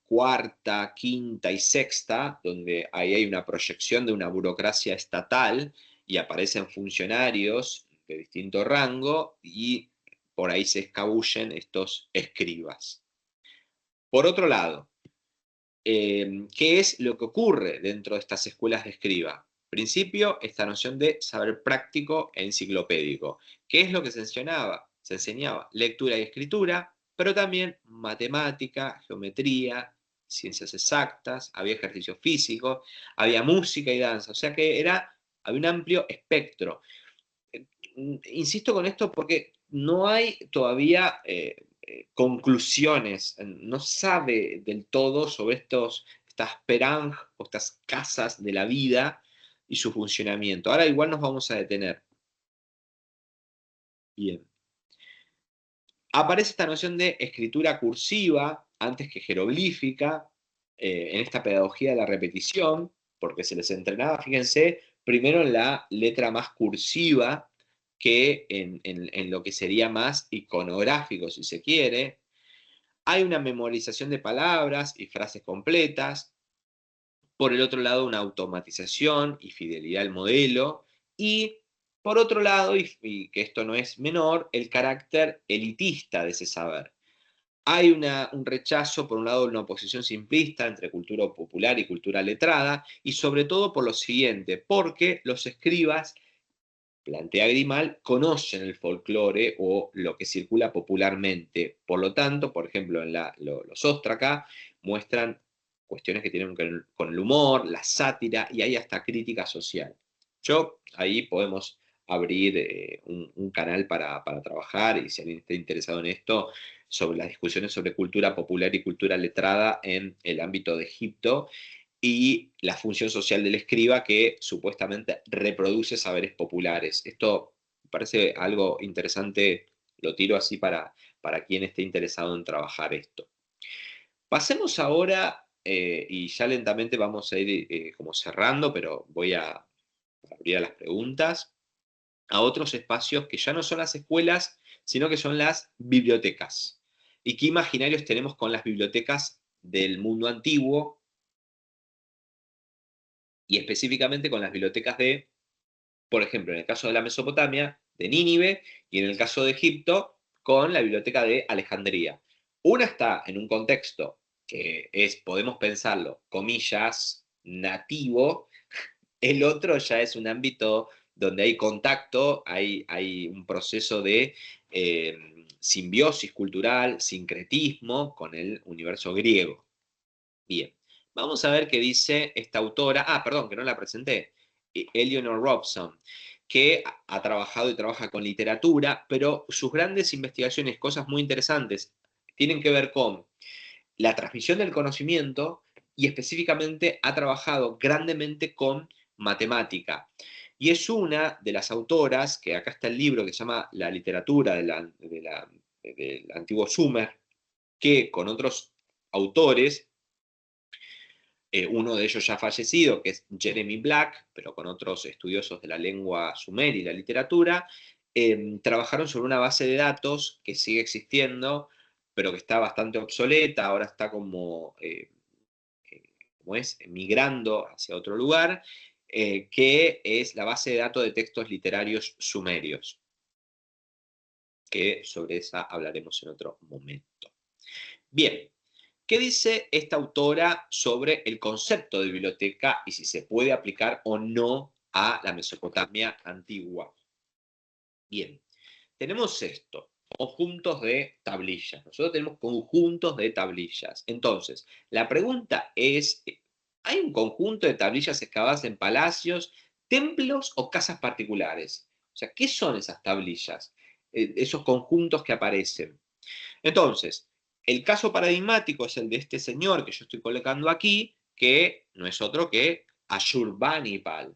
cuarta, quinta y sexta, donde ahí hay una proyección de una burocracia estatal y aparecen funcionarios de distinto rango y por ahí se escabullen estos escribas. Por otro lado, ¿qué es lo que ocurre dentro de estas escuelas de escriba? En principio, esta noción de saber práctico e enciclopédico. ¿Qué es lo que se enseñaba? Se enseñaba lectura y escritura, pero también matemática, geometría, ciencias exactas, había ejercicio físico, había música y danza, o sea que había un amplio espectro. Insisto con esto porque no hay todavía conclusiones, no sabe del todo sobre estas perang o estas casas de la vida y su funcionamiento. Ahora igual nos vamos a detener. Bien. Aparece esta noción de escritura cursiva antes que jeroglífica en esta pedagogía de la repetición, porque se les entrenaba, fíjense, primero en la letra más cursiva que en lo que sería más iconográfico, si se quiere. Hay una memorización de palabras y frases completas. Por el otro lado, una automatización y fidelidad al modelo. Y por otro lado, y que esto no es menor, el carácter elitista de ese saber. Hay un rechazo, por un lado, una oposición simplista entre cultura popular y cultura letrada, y sobre todo por lo siguiente, porque los escribas, plantea Grimal, conocen el folclore o lo que circula popularmente. Por lo tanto, por ejemplo, en los Ostraca muestran cuestiones que tienen que ver con el humor, la sátira y hay hasta crítica social. Ahí podemos abrir un canal para trabajar y si alguien está interesado en esto, sobre las discusiones sobre cultura popular y cultura letrada en el ámbito de Egipto y la función social del escriba que supuestamente reproduce saberes populares. Esto me parece algo interesante, lo tiro así para quien esté interesado en trabajar esto. Pasemos ahora, y ya lentamente vamos a ir como cerrando, pero voy a abrir a las preguntas, a otros espacios que ya no son las escuelas, sino que son las bibliotecas. ¿Y qué imaginarios tenemos con las bibliotecas del mundo antiguo? Y específicamente con las bibliotecas de, por ejemplo, en el caso de la Mesopotamia, de Nínive, y en el caso de Egipto, con la biblioteca de Alejandría. Una está en un contexto que es, podemos pensarlo, comillas, nativo, el otro ya es un ámbito donde hay contacto, hay un proceso de simbiosis cultural, sincretismo con el universo griego. Bien, vamos a ver qué dice esta autora, perdón, que no la presenté, Eleanor Robson, que ha trabajado y trabaja con literatura, pero sus grandes investigaciones, cosas muy interesantes, tienen que ver con la transmisión del conocimiento y específicamente ha trabajado grandemente con matemática. Y es una de las autoras, que acá está el libro que se llama La literatura del antiguo Sumer, que con otros autores, uno de ellos ya fallecido, que es Jeremy Black, pero con otros estudiosos de la lengua sumeria y la literatura, trabajaron sobre una base de datos que sigue existiendo, pero que está bastante obsoleta, ahora está como migrando hacia otro lugar, que es la base de datos de textos literarios sumerios, que sobre esa hablaremos en otro momento. Bien, ¿Qué dice esta autora sobre el concepto de biblioteca y si se puede aplicar o no a la Mesopotamia antigua? Bien, tenemos esto, conjuntos de tablillas. Nosotros tenemos conjuntos de tablillas. Entonces, la pregunta es, ¿hay un conjunto de tablillas excavadas en palacios, templos o casas particulares? O sea, ¿qué son esas tablillas? Esos conjuntos que aparecen. Entonces, el caso paradigmático es el de este señor que yo estoy colocando aquí, que no es otro que Ashurbanipal,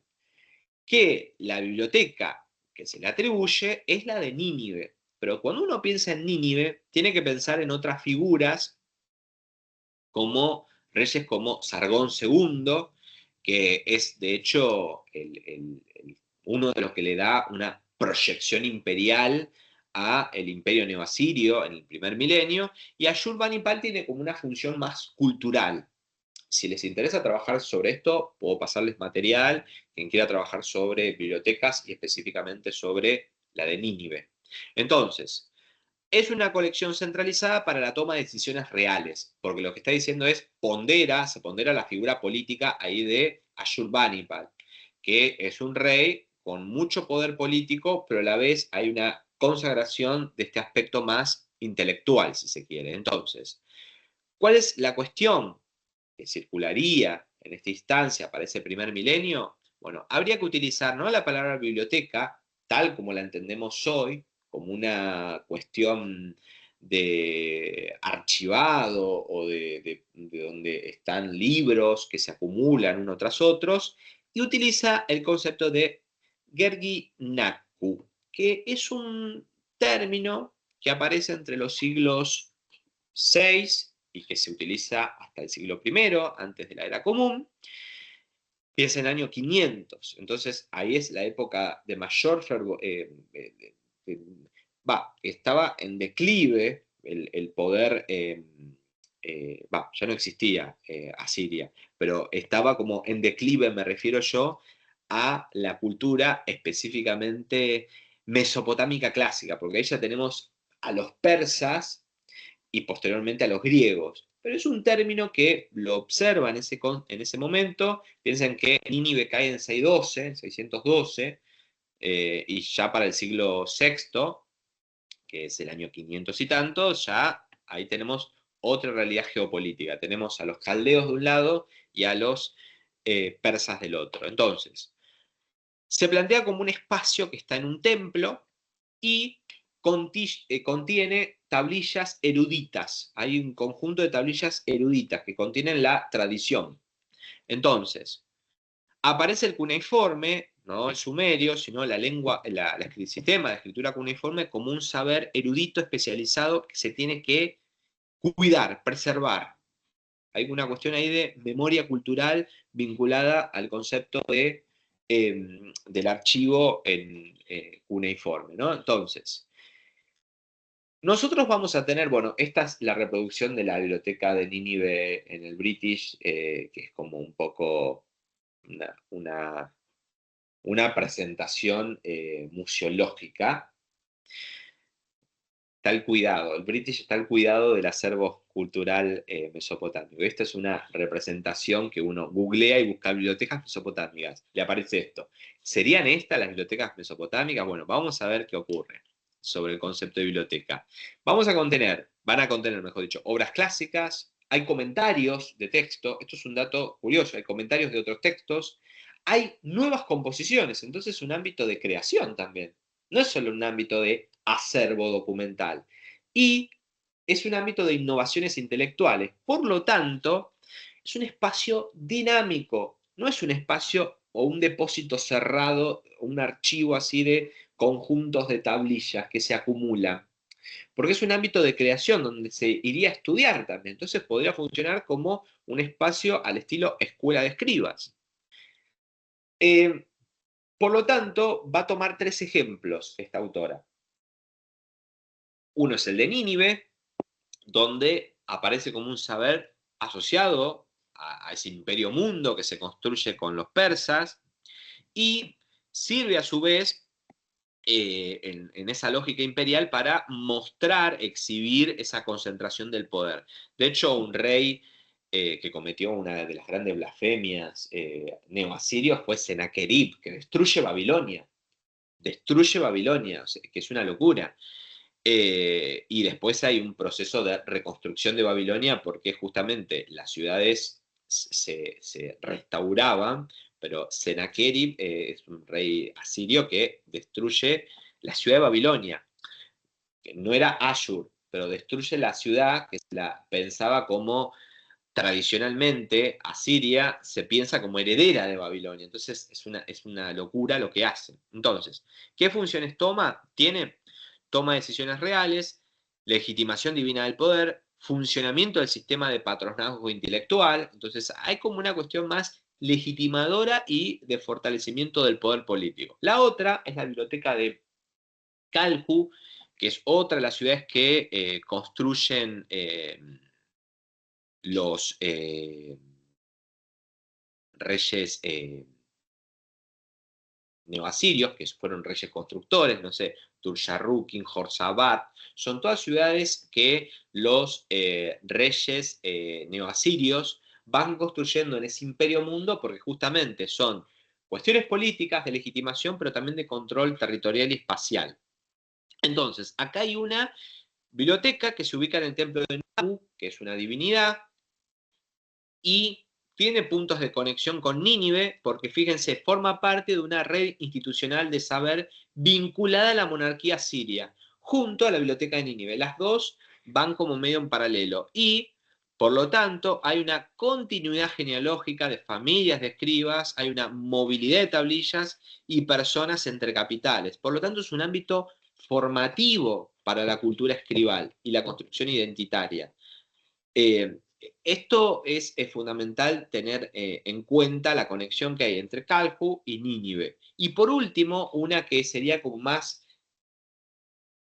que la biblioteca que se le atribuye es la de Nínive. Pero cuando uno piensa en Nínive, tiene que pensar en otras figuras como reyes como Sargón II, que es de hecho uno de los que le da una proyección imperial a el imperio neoasirio en el primer milenio, y Ashurbanipal tiene como una función más cultural. Si les interesa trabajar sobre esto, puedo pasarles material, quien quiera trabajar sobre bibliotecas y específicamente sobre la de Nínive. Entonces, es una colección centralizada para la toma de decisiones reales, porque lo que está diciendo es se pondera la figura política ahí de Ashurbanipal, que es un rey con mucho poder político, pero a la vez hay una consagración de este aspecto más intelectual, si se quiere. Entonces, ¿cuál es la cuestión que circularía en esta instancia para ese primer milenio? Bueno, habría que utilizar no la palabra biblioteca, tal como la entendemos hoy, como una cuestión de archivado o de donde están libros que se acumulan uno tras otros, y utiliza el concepto de Gergi-Naku, que es un término que aparece entre los siglos VI y que se utiliza hasta el siglo I, antes de la Era Común, y es en el año 500. Entonces ahí es la época de mayor fervor. Estaba en declive el poder, ya no existía Asiria, pero estaba como en declive, me refiero yo a la cultura específicamente mesopotámica clásica, porque ahí ya tenemos a los persas y posteriormente a los griegos. Pero es un término que lo observan en ese momento. Piensen que Nínive cae en 612, y ya para el siglo VI, que es el año 500 y tanto, ya ahí tenemos otra realidad geopolítica. Tenemos a los caldeos de un lado y a los persas del otro. Entonces, se plantea como un espacio que está en un templo y contiene tablillas eruditas. Hay un conjunto de tablillas eruditas que contienen la tradición. Entonces, aparece el cuneiforme, no el sumerio, sino el sistema de escritura cuneiforme como un saber erudito especializado que se tiene que cuidar, preservar. Hay una cuestión ahí de memoria cultural vinculada al concepto del archivo en cuneiforme, ¿no? Entonces, nosotros vamos a tener, bueno, esta es la reproducción de la biblioteca de Nínive en el British, que es como un poco una presentación museológica. Está el cuidado, el British está al cuidado del acervo cultural mesopotámico. Esta es una representación que uno googlea y busca bibliotecas mesopotámicas. Le aparece esto. ¿Serían estas las bibliotecas mesopotámicas? Bueno, vamos a ver qué ocurre sobre el concepto de biblioteca. Van a contener, mejor dicho, obras clásicas, hay comentarios de texto, esto es un dato curioso, hay comentarios de otros textos, hay nuevas composiciones, entonces es un ámbito de creación también, no es solo un ámbito de acervo documental, y es un ámbito de innovaciones intelectuales, por lo tanto, es un espacio dinámico, no es un espacio o un depósito cerrado, un archivo así de conjuntos de tablillas que se acumulan, porque es un ámbito de creación donde se iría a estudiar también, entonces podría funcionar como un espacio al estilo escuela de escribas. Por lo tanto, va a tomar 3 ejemplos esta autora. Uno es el de Nínive, donde aparece como un saber asociado a ese imperio mundo que se construye con los persas, y sirve a su vez en esa lógica imperial para mostrar, exhibir esa concentración del poder. De hecho, un rey que cometió una de las grandes blasfemias neoasirios fue Senaquerib, que destruye Babilonia. Destruye Babilonia, o sea, que es una locura. Y después hay un proceso de reconstrucción de Babilonia porque justamente las ciudades se restauraban, pero Senaquerib es un rey asirio que destruye la ciudad de Babilonia, que no era Ashur, pero destruye la ciudad que se la pensaba como tradicionalmente Asiria se piensa como heredera de Babilonia. Entonces es una locura lo que hace. Entonces, ¿qué funciones toma? Toma decisiones reales, legitimación divina del poder, funcionamiento del sistema de patronazgo intelectual. Entonces hay como una cuestión más legitimadora y de fortalecimiento del poder político. La otra es la biblioteca de Calhu, que es otra de las ciudades que construyen los reyes neoasirios, que fueron reyes constructores, no sé, Tursharrukin, Jorzabat, son todas ciudades que los reyes neoasirios van construyendo en ese imperio mundo porque justamente son cuestiones políticas de legitimación, pero también de control territorial y espacial. Entonces, acá hay una biblioteca que se ubica en el templo de Nabu, que es una divinidad, y tiene puntos de conexión con Nínive, porque fíjense, forma parte de una red institucional de saber vinculada a la monarquía siria, junto a la biblioteca de Nínive. Las dos van como medio en paralelo. Y, por lo tanto, hay una continuidad genealógica de familias de escribas, hay una movilidad de tablillas y personas entre capitales. Por lo tanto, es un ámbito formativo para la cultura escribal y la construcción identitaria. Esto es fundamental tener en cuenta la conexión que hay entre Calhu y Nínive. Y por último, una que sería como más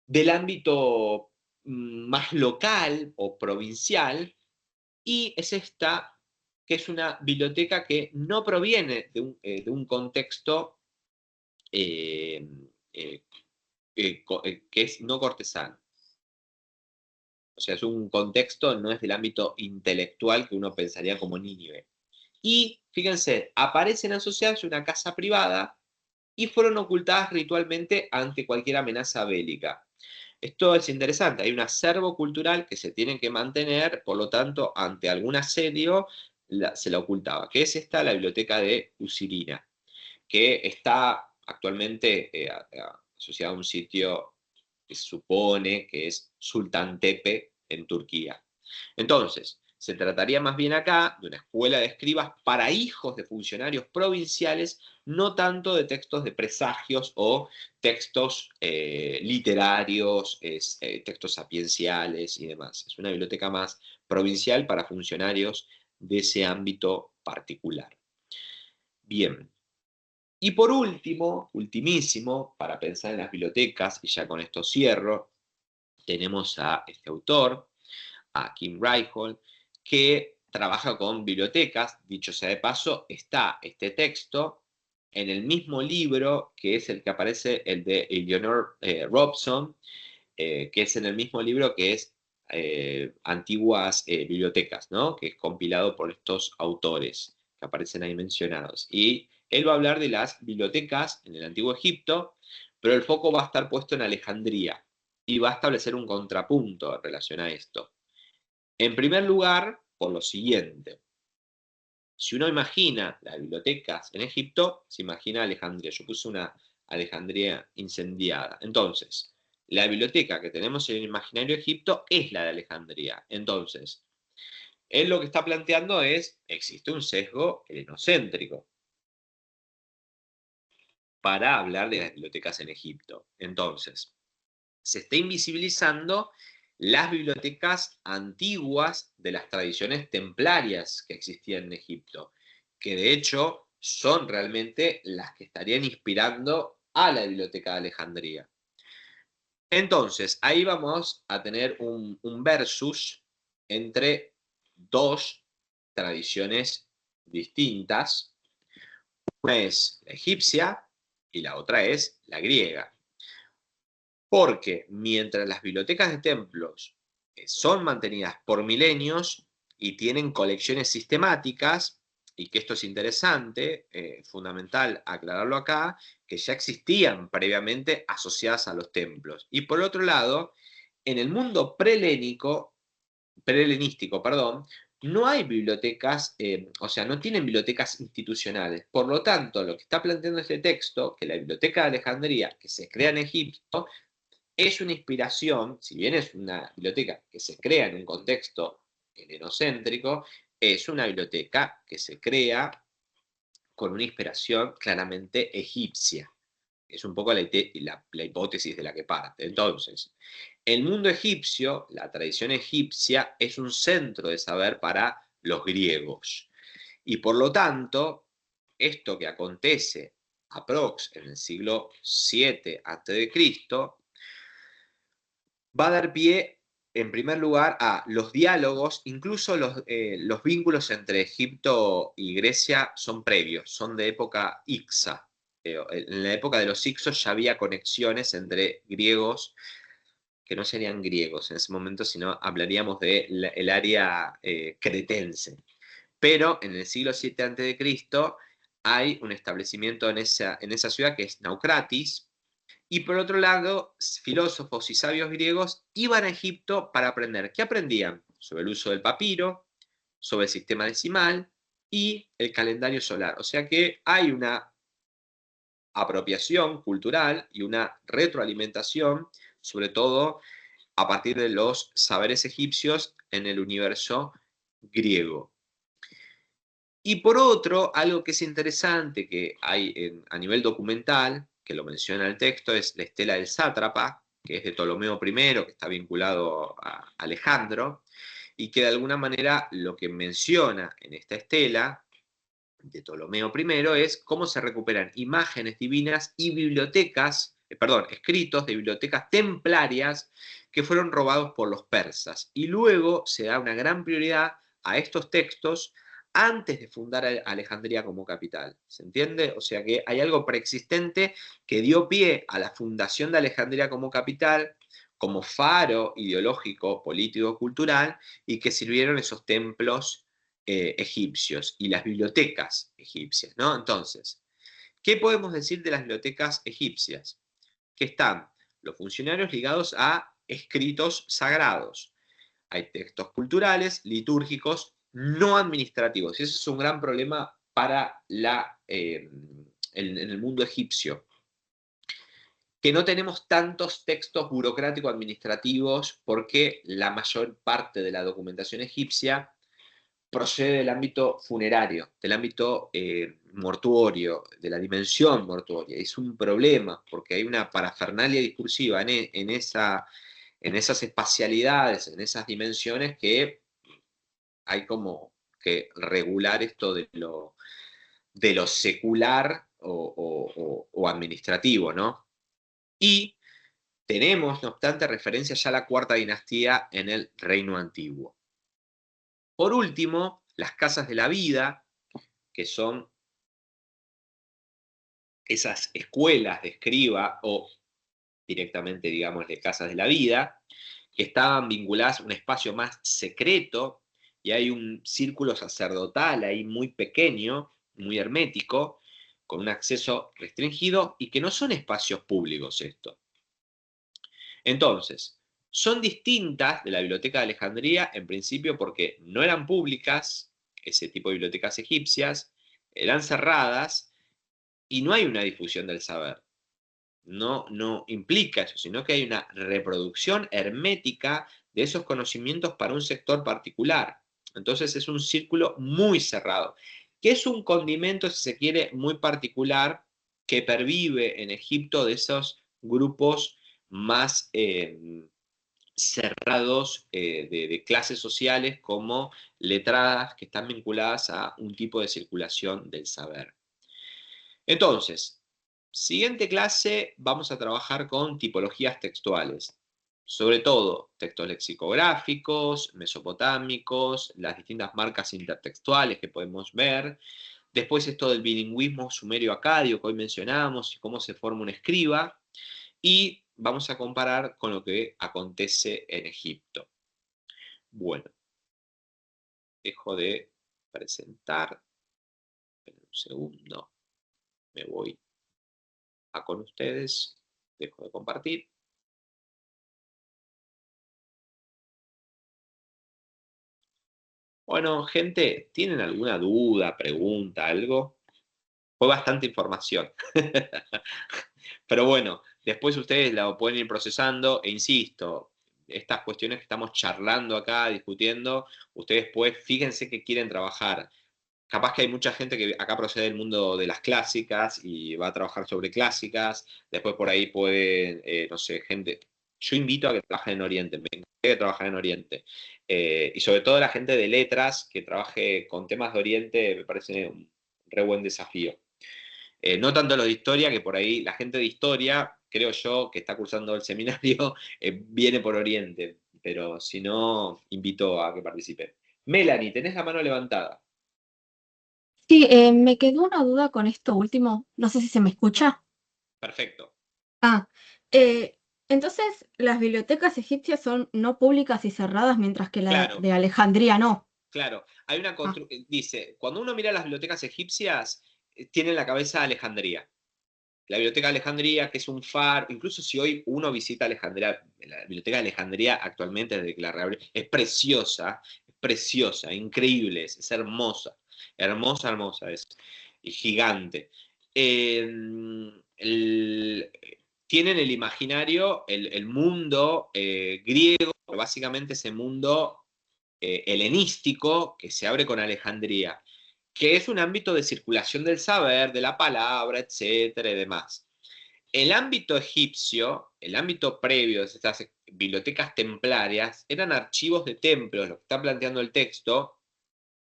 del ámbito más local o provincial, y es esta, que es una biblioteca que no proviene de un contexto que es no cortesano. O sea, es un contexto, no es del ámbito intelectual que uno pensaría como Nínive. Y fíjense, aparecen asociadas a una casa privada y fueron ocultadas ritualmente ante cualquier amenaza bélica. Esto es interesante, hay un acervo cultural que se tiene que mantener, por lo tanto, ante algún asedio se la ocultaba, que es esta la biblioteca de Usirina, que está actualmente asociada a un sitio que se supone que es Sultan Tepe en Turquía. Entonces, se trataría más bien acá de una escuela de escribas para hijos de funcionarios provinciales, no tanto de textos de presagios o textos literarios, textos sapienciales y demás. Es una biblioteca más provincial para funcionarios de ese ámbito particular. Bien. Y por último, ultimísimo, para pensar en las bibliotecas, y ya con esto cierro, tenemos a este autor, a Kim Reichhold, que trabaja con bibliotecas. Dicho sea de paso, está este texto en el mismo libro que es el que aparece, el de Eleanor Robson, que es en el mismo libro que es Antiguas Bibliotecas, ¿no? Que es compilado por estos autores que aparecen ahí mencionados. Y él va a hablar de las bibliotecas en el Antiguo Egipto, pero el foco va a estar puesto en Alejandría y va a establecer un contrapunto en relación a esto. En primer lugar, por lo siguiente. Si uno imagina las bibliotecas en Egipto, se imagina Alejandría. Yo puse una Alejandría incendiada. Entonces, la biblioteca que tenemos en el imaginario de Egipto es la de Alejandría. Entonces, él lo que está planteando es, existe un sesgo helenocéntrico para hablar de las bibliotecas en Egipto. Entonces, se está invisibilizando las bibliotecas antiguas de las tradiciones templarias que existían en Egipto, que de hecho son realmente las que estarían inspirando a la Biblioteca de Alejandría. Entonces, ahí vamos a tener un versus entre dos tradiciones distintas. Una es la egipcia y la otra es la griega. Porque mientras las bibliotecas de templos son mantenidas por milenios y tienen colecciones sistemáticas, y que esto es interesante, fundamental aclararlo acá, que ya existían previamente asociadas a los templos. Y por otro lado, en el mundo prehelenístico, no hay bibliotecas, o sea, no tienen bibliotecas institucionales. Por lo tanto, lo que está planteando este texto, que la Biblioteca de Alejandría, que se crea en Egipto, es una inspiración, si bien es una biblioteca que se crea en un contexto helenocéntrico, es una biblioteca que se crea con una inspiración claramente egipcia. Es un poco la hipótesis de la que parte. Entonces, el mundo egipcio, la tradición egipcia, es un centro de saber para los griegos. Y por lo tanto, esto que acontece aprox en el siglo VII a.C., va a dar pie, en primer lugar, a los diálogos, incluso los vínculos entre Egipto y Grecia son previos, son de época Ixa. En la época de los Ixos ya había conexiones entre griegos, que no serían griegos en ese momento, sino hablaríamos del área cretense. Pero en el siglo VII a.C. hay un establecimiento en esa ciudad que es Naucratis, y por otro lado, filósofos y sabios griegos iban a Egipto para aprender. ¿Qué aprendían? Sobre el uso del papiro, sobre el sistema decimal y el calendario solar. O sea que hay una apropiación cultural y una retroalimentación, sobre todo a partir de los saberes egipcios en el universo griego. Y por otro, algo que es interesante que hay a nivel documental, que lo menciona el texto, es la estela del sátrapa, que es de Ptolomeo I, que está vinculado a Alejandro, y que de alguna manera lo que menciona en esta estela de Ptolomeo I es cómo se recuperan imágenes divinas y escritos de bibliotecas templarias que fueron robados por los persas. Y luego se da una gran prioridad a estos textos antes de fundar Alejandría como capital. ¿Se entiende? O sea que hay algo preexistente que dio pie a la fundación de Alejandría como capital, como faro ideológico, político, cultural, y que sirvieron esos templos egipcios y las bibliotecas egipcias, ¿no? Entonces, ¿qué podemos decir de las bibliotecas egipcias? Que están los funcionarios ligados a escritos sagrados. Hay textos culturales, litúrgicos, no administrativos. Y ese es un gran problema para en el mundo egipcio. Que no tenemos tantos textos burocráticos administrativos porque la mayor parte de la documentación egipcia procede del ámbito funerario, del ámbito mortuorio, de la dimensión mortuoria. Es un problema porque hay una parafernalia discursiva en esas espacialidades, en esas dimensiones, que hay como que regular esto de lo secular o administrativo, ¿no? Y tenemos, no obstante, referencia ya a la cuarta dinastía en el Reino Antiguo. Por último, las casas de la vida, que son esas escuelas de escriba o directamente, digamos, de casas de la vida, que estaban vinculadas a un espacio más secreto, y hay un círculo sacerdotal ahí muy pequeño, muy hermético, con un acceso restringido, y que no son espacios públicos esto. Entonces, son distintas de la Biblioteca de Alejandría, en principio porque no eran públicas, ese tipo de bibliotecas egipcias, eran cerradas, y no hay una difusión del saber. No implica eso, sino que hay una reproducción hermética de esos conocimientos para un sector particular. Entonces es un círculo muy cerrado, que es un condimento, si se quiere, muy particular, que pervive en Egipto de esos grupos más cerrados de clases sociales como letradas, que están vinculadas a un tipo de circulación del saber. Entonces, siguiente clase vamos a trabajar con tipologías textuales, sobre todo textos lexicográficos, mesopotámicos, las distintas marcas intertextuales que podemos ver. Después esto del bilingüismo sumerio-acadio que hoy mencionamos y cómo se forma un escriba. Y vamos a comparar con lo que acontece en Egipto. Bueno, dejo de presentar. Esperen un segundo. Me voy a con ustedes. Dejo de compartir. Bueno, gente, ¿tienen alguna duda, pregunta, algo? Fue bastante información. Pero bueno, después ustedes la pueden ir procesando e insisto, estas cuestiones que estamos charlando acá, discutiendo, ustedes pues fíjense que quieren trabajar. Capaz que hay mucha gente que acá procede del mundo de las clásicas y va a trabajar sobre clásicas, después por ahí pueden, no sé, gente, yo invito a que trabajen en Oriente, me encantaría que trabajen en Oriente. Y sobre todo la gente de letras que trabaje con temas de Oriente, me parece un re buen desafío. No tanto los de historia, que por ahí la gente de historia, creo yo, que está cursando el seminario, viene por Oriente, pero si no, invito a que participe. Melanie, tenés la mano levantada. Sí, me quedó una duda con esto último. No sé si se me escucha. Perfecto. Entonces las bibliotecas egipcias son no públicas y cerradas, mientras que la Claro. de Alejandría no. Claro, hay una dice, cuando uno mira las bibliotecas egipcias, tiene en la cabeza Alejandría. La biblioteca de Alejandría, que es un faro, incluso si hoy uno visita Alejandría, la biblioteca de Alejandría actualmente desde que la reabrió, es preciosa, increíble, es hermosa, hermosa es, y gigante. Tienen el imaginario, el mundo griego, básicamente ese mundo helenístico que se abre con Alejandría, que es un ámbito de circulación del saber, de la palabra, etcétera y demás. El ámbito egipcio, el ámbito previo de estas bibliotecas templarias, eran archivos de templos, lo que está planteando el texto,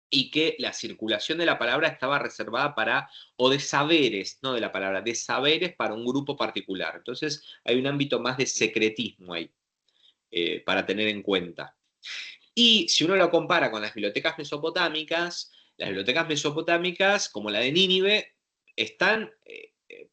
y que la circulación de la palabra estaba reservada para, o de saberes, no de la palabra, de saberes para un grupo particular. Entonces hay un ámbito más de secretismo ahí, para tener en cuenta. Y si uno lo compara con las bibliotecas mesopotámicas, como la de Nínive, están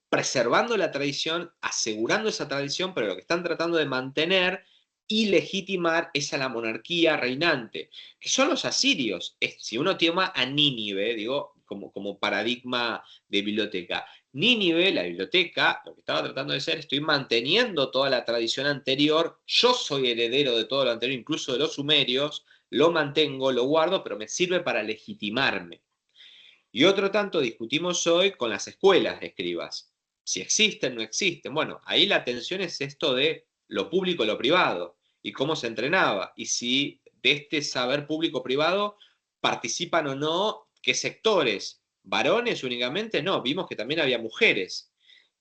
preservando la tradición, asegurando esa tradición, pero lo que están tratando de mantener y legitimar es a la monarquía reinante, que son los asirios. Si uno toma a Nínive, digo, como paradigma de biblioteca, Nínive, la biblioteca, lo que estaba tratando de hacer, estoy manteniendo toda la tradición anterior, yo soy heredero de todo lo anterior, incluso de los sumerios, lo mantengo, lo guardo, pero me sirve para legitimarme. Y otro tanto discutimos hoy con las escuelas de escribas. Si existen, no existen. Bueno, ahí la tensión es esto de lo público y lo privado, y cómo se entrenaba, y si de este saber público-privado participan o no, qué sectores. ¿Varones únicamente? No, vimos que también había mujeres.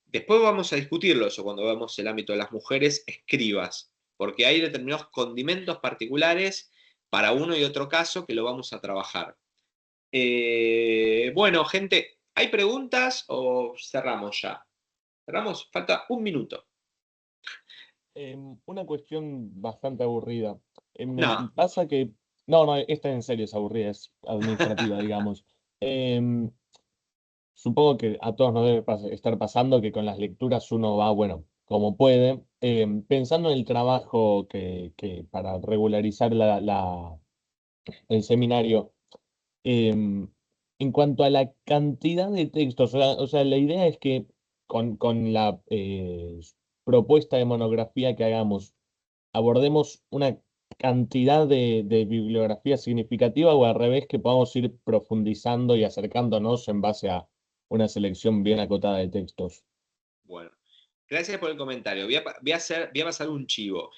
Después vamos a discutirlo eso cuando veamos el ámbito de las mujeres escribas, porque hay determinados condimentos particulares para uno y otro caso que lo vamos a trabajar. Bueno, gente, ¿hay preguntas o cerramos ya? Cerramos, falta un minuto. Una cuestión bastante aburrida. Me No. pasa que... No, esta en serio es aburrida, es administrativa, digamos. Supongo que a todos nos debe estar pasando que con las lecturas uno va, bueno, como puede, pensando en el trabajo que para regularizar el seminario, en cuanto a la cantidad de textos, o sea, la idea es que con la propuesta de monografía que hagamos, abordemos una cantidad de bibliografía significativa o al revés, que podamos ir profundizando y acercándonos en base a una selección bien acotada de textos. Bueno, gracias por el comentario. Voy a pasar un chivo.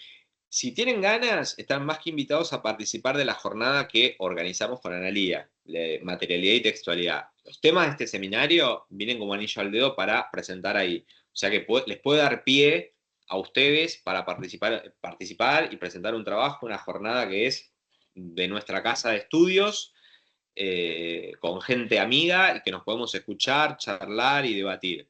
Si tienen ganas, están más que invitados a participar de la jornada que organizamos con Analía, de materialidad y textualidad. Los temas de este seminario vienen como anillo al dedo para presentar ahí. O sea que les puede dar pie a ustedes para participar y presentar un trabajo, una jornada que es de nuestra casa de estudios, con gente amiga y que nos podemos escuchar, charlar y debatir.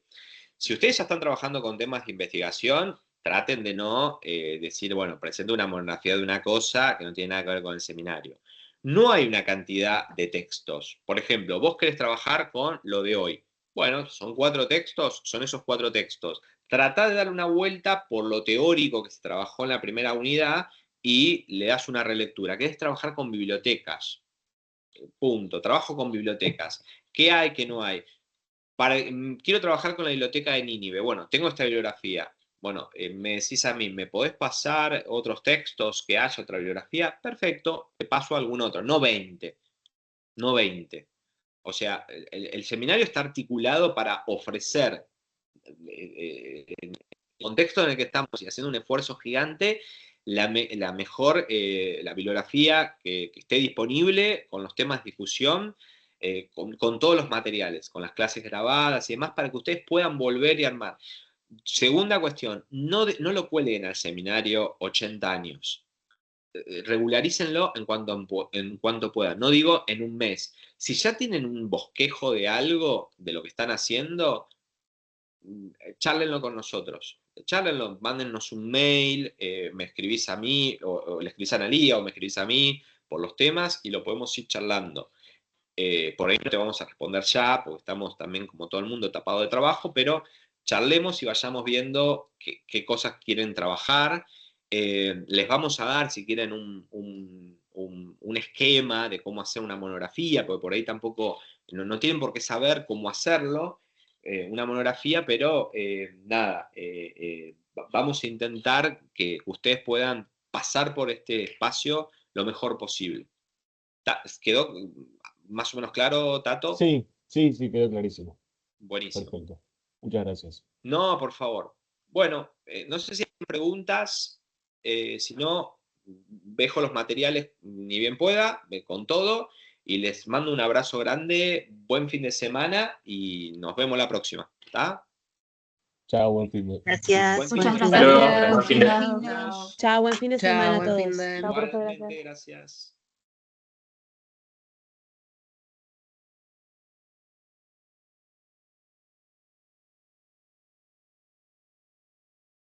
Si ustedes ya están trabajando con temas de investigación, traten de no decir, bueno, presento una monografía de una cosa que no tiene nada que ver con el seminario. No hay una cantidad de textos. Por ejemplo, vos querés trabajar con lo de hoy. Bueno, son 4 textos, son esos 4 textos. Tratá de darle una vuelta por lo teórico que se trabajó en la primera unidad y le das una relectura. ¿Querés trabajar con bibliotecas? Punto. Trabajo con bibliotecas. ¿Qué hay, qué no hay? Quiero trabajar con la biblioteca de Nínive. Bueno, tengo esta bibliografía. Bueno, me decís a mí, ¿me podés pasar otros textos que haya otra bibliografía? Perfecto, te paso algún otro. No 20. No 20. O sea, el seminario está articulado para ofrecer, en el contexto en el que estamos y haciendo un esfuerzo gigante, la mejor, la bibliografía que esté disponible con los temas de discusión, con todos los materiales, con las clases grabadas y demás, para que ustedes puedan volver y armar. Segunda cuestión, no lo cuelguen al seminario 80 años. Regularícenlo en cuanto puedan. No digo en un mes. Si ya tienen un bosquejo de algo, de lo que están haciendo, chárlenlo con nosotros. Chárlenlo, mándennos un mail, me escribís a mí, o le escribís a Analía, o me escribís a mí por los temas, y lo podemos ir charlando. Por ahí no te vamos a responder ya, porque estamos también, como todo el mundo, tapados de trabajo, pero charlemos y vayamos viendo qué cosas quieren trabajar. Les vamos a dar, si quieren, un esquema de cómo hacer una monografía, porque por ahí tampoco, no tienen por qué saber cómo hacerlo, una monografía, pero nada, vamos a intentar que ustedes puedan pasar por este espacio lo mejor posible. ¿Quedó más o menos claro, Tato? Sí, quedó clarísimo. Buenísimo. Perfecto. Muchas gracias. No, por favor. Bueno, no sé si hay preguntas. Si no, dejo los materiales ni bien pueda, con todo, y les mando un abrazo grande, buen fin de semana y nos vemos la próxima. ¿Está? Chao, buen fin de. Gracias. Muchas Buen gracias. Buen fin de- Chao, buen fin de semana a Chao, buen fin todos. de- Chao, profe, gracias. Igualmente, gracias.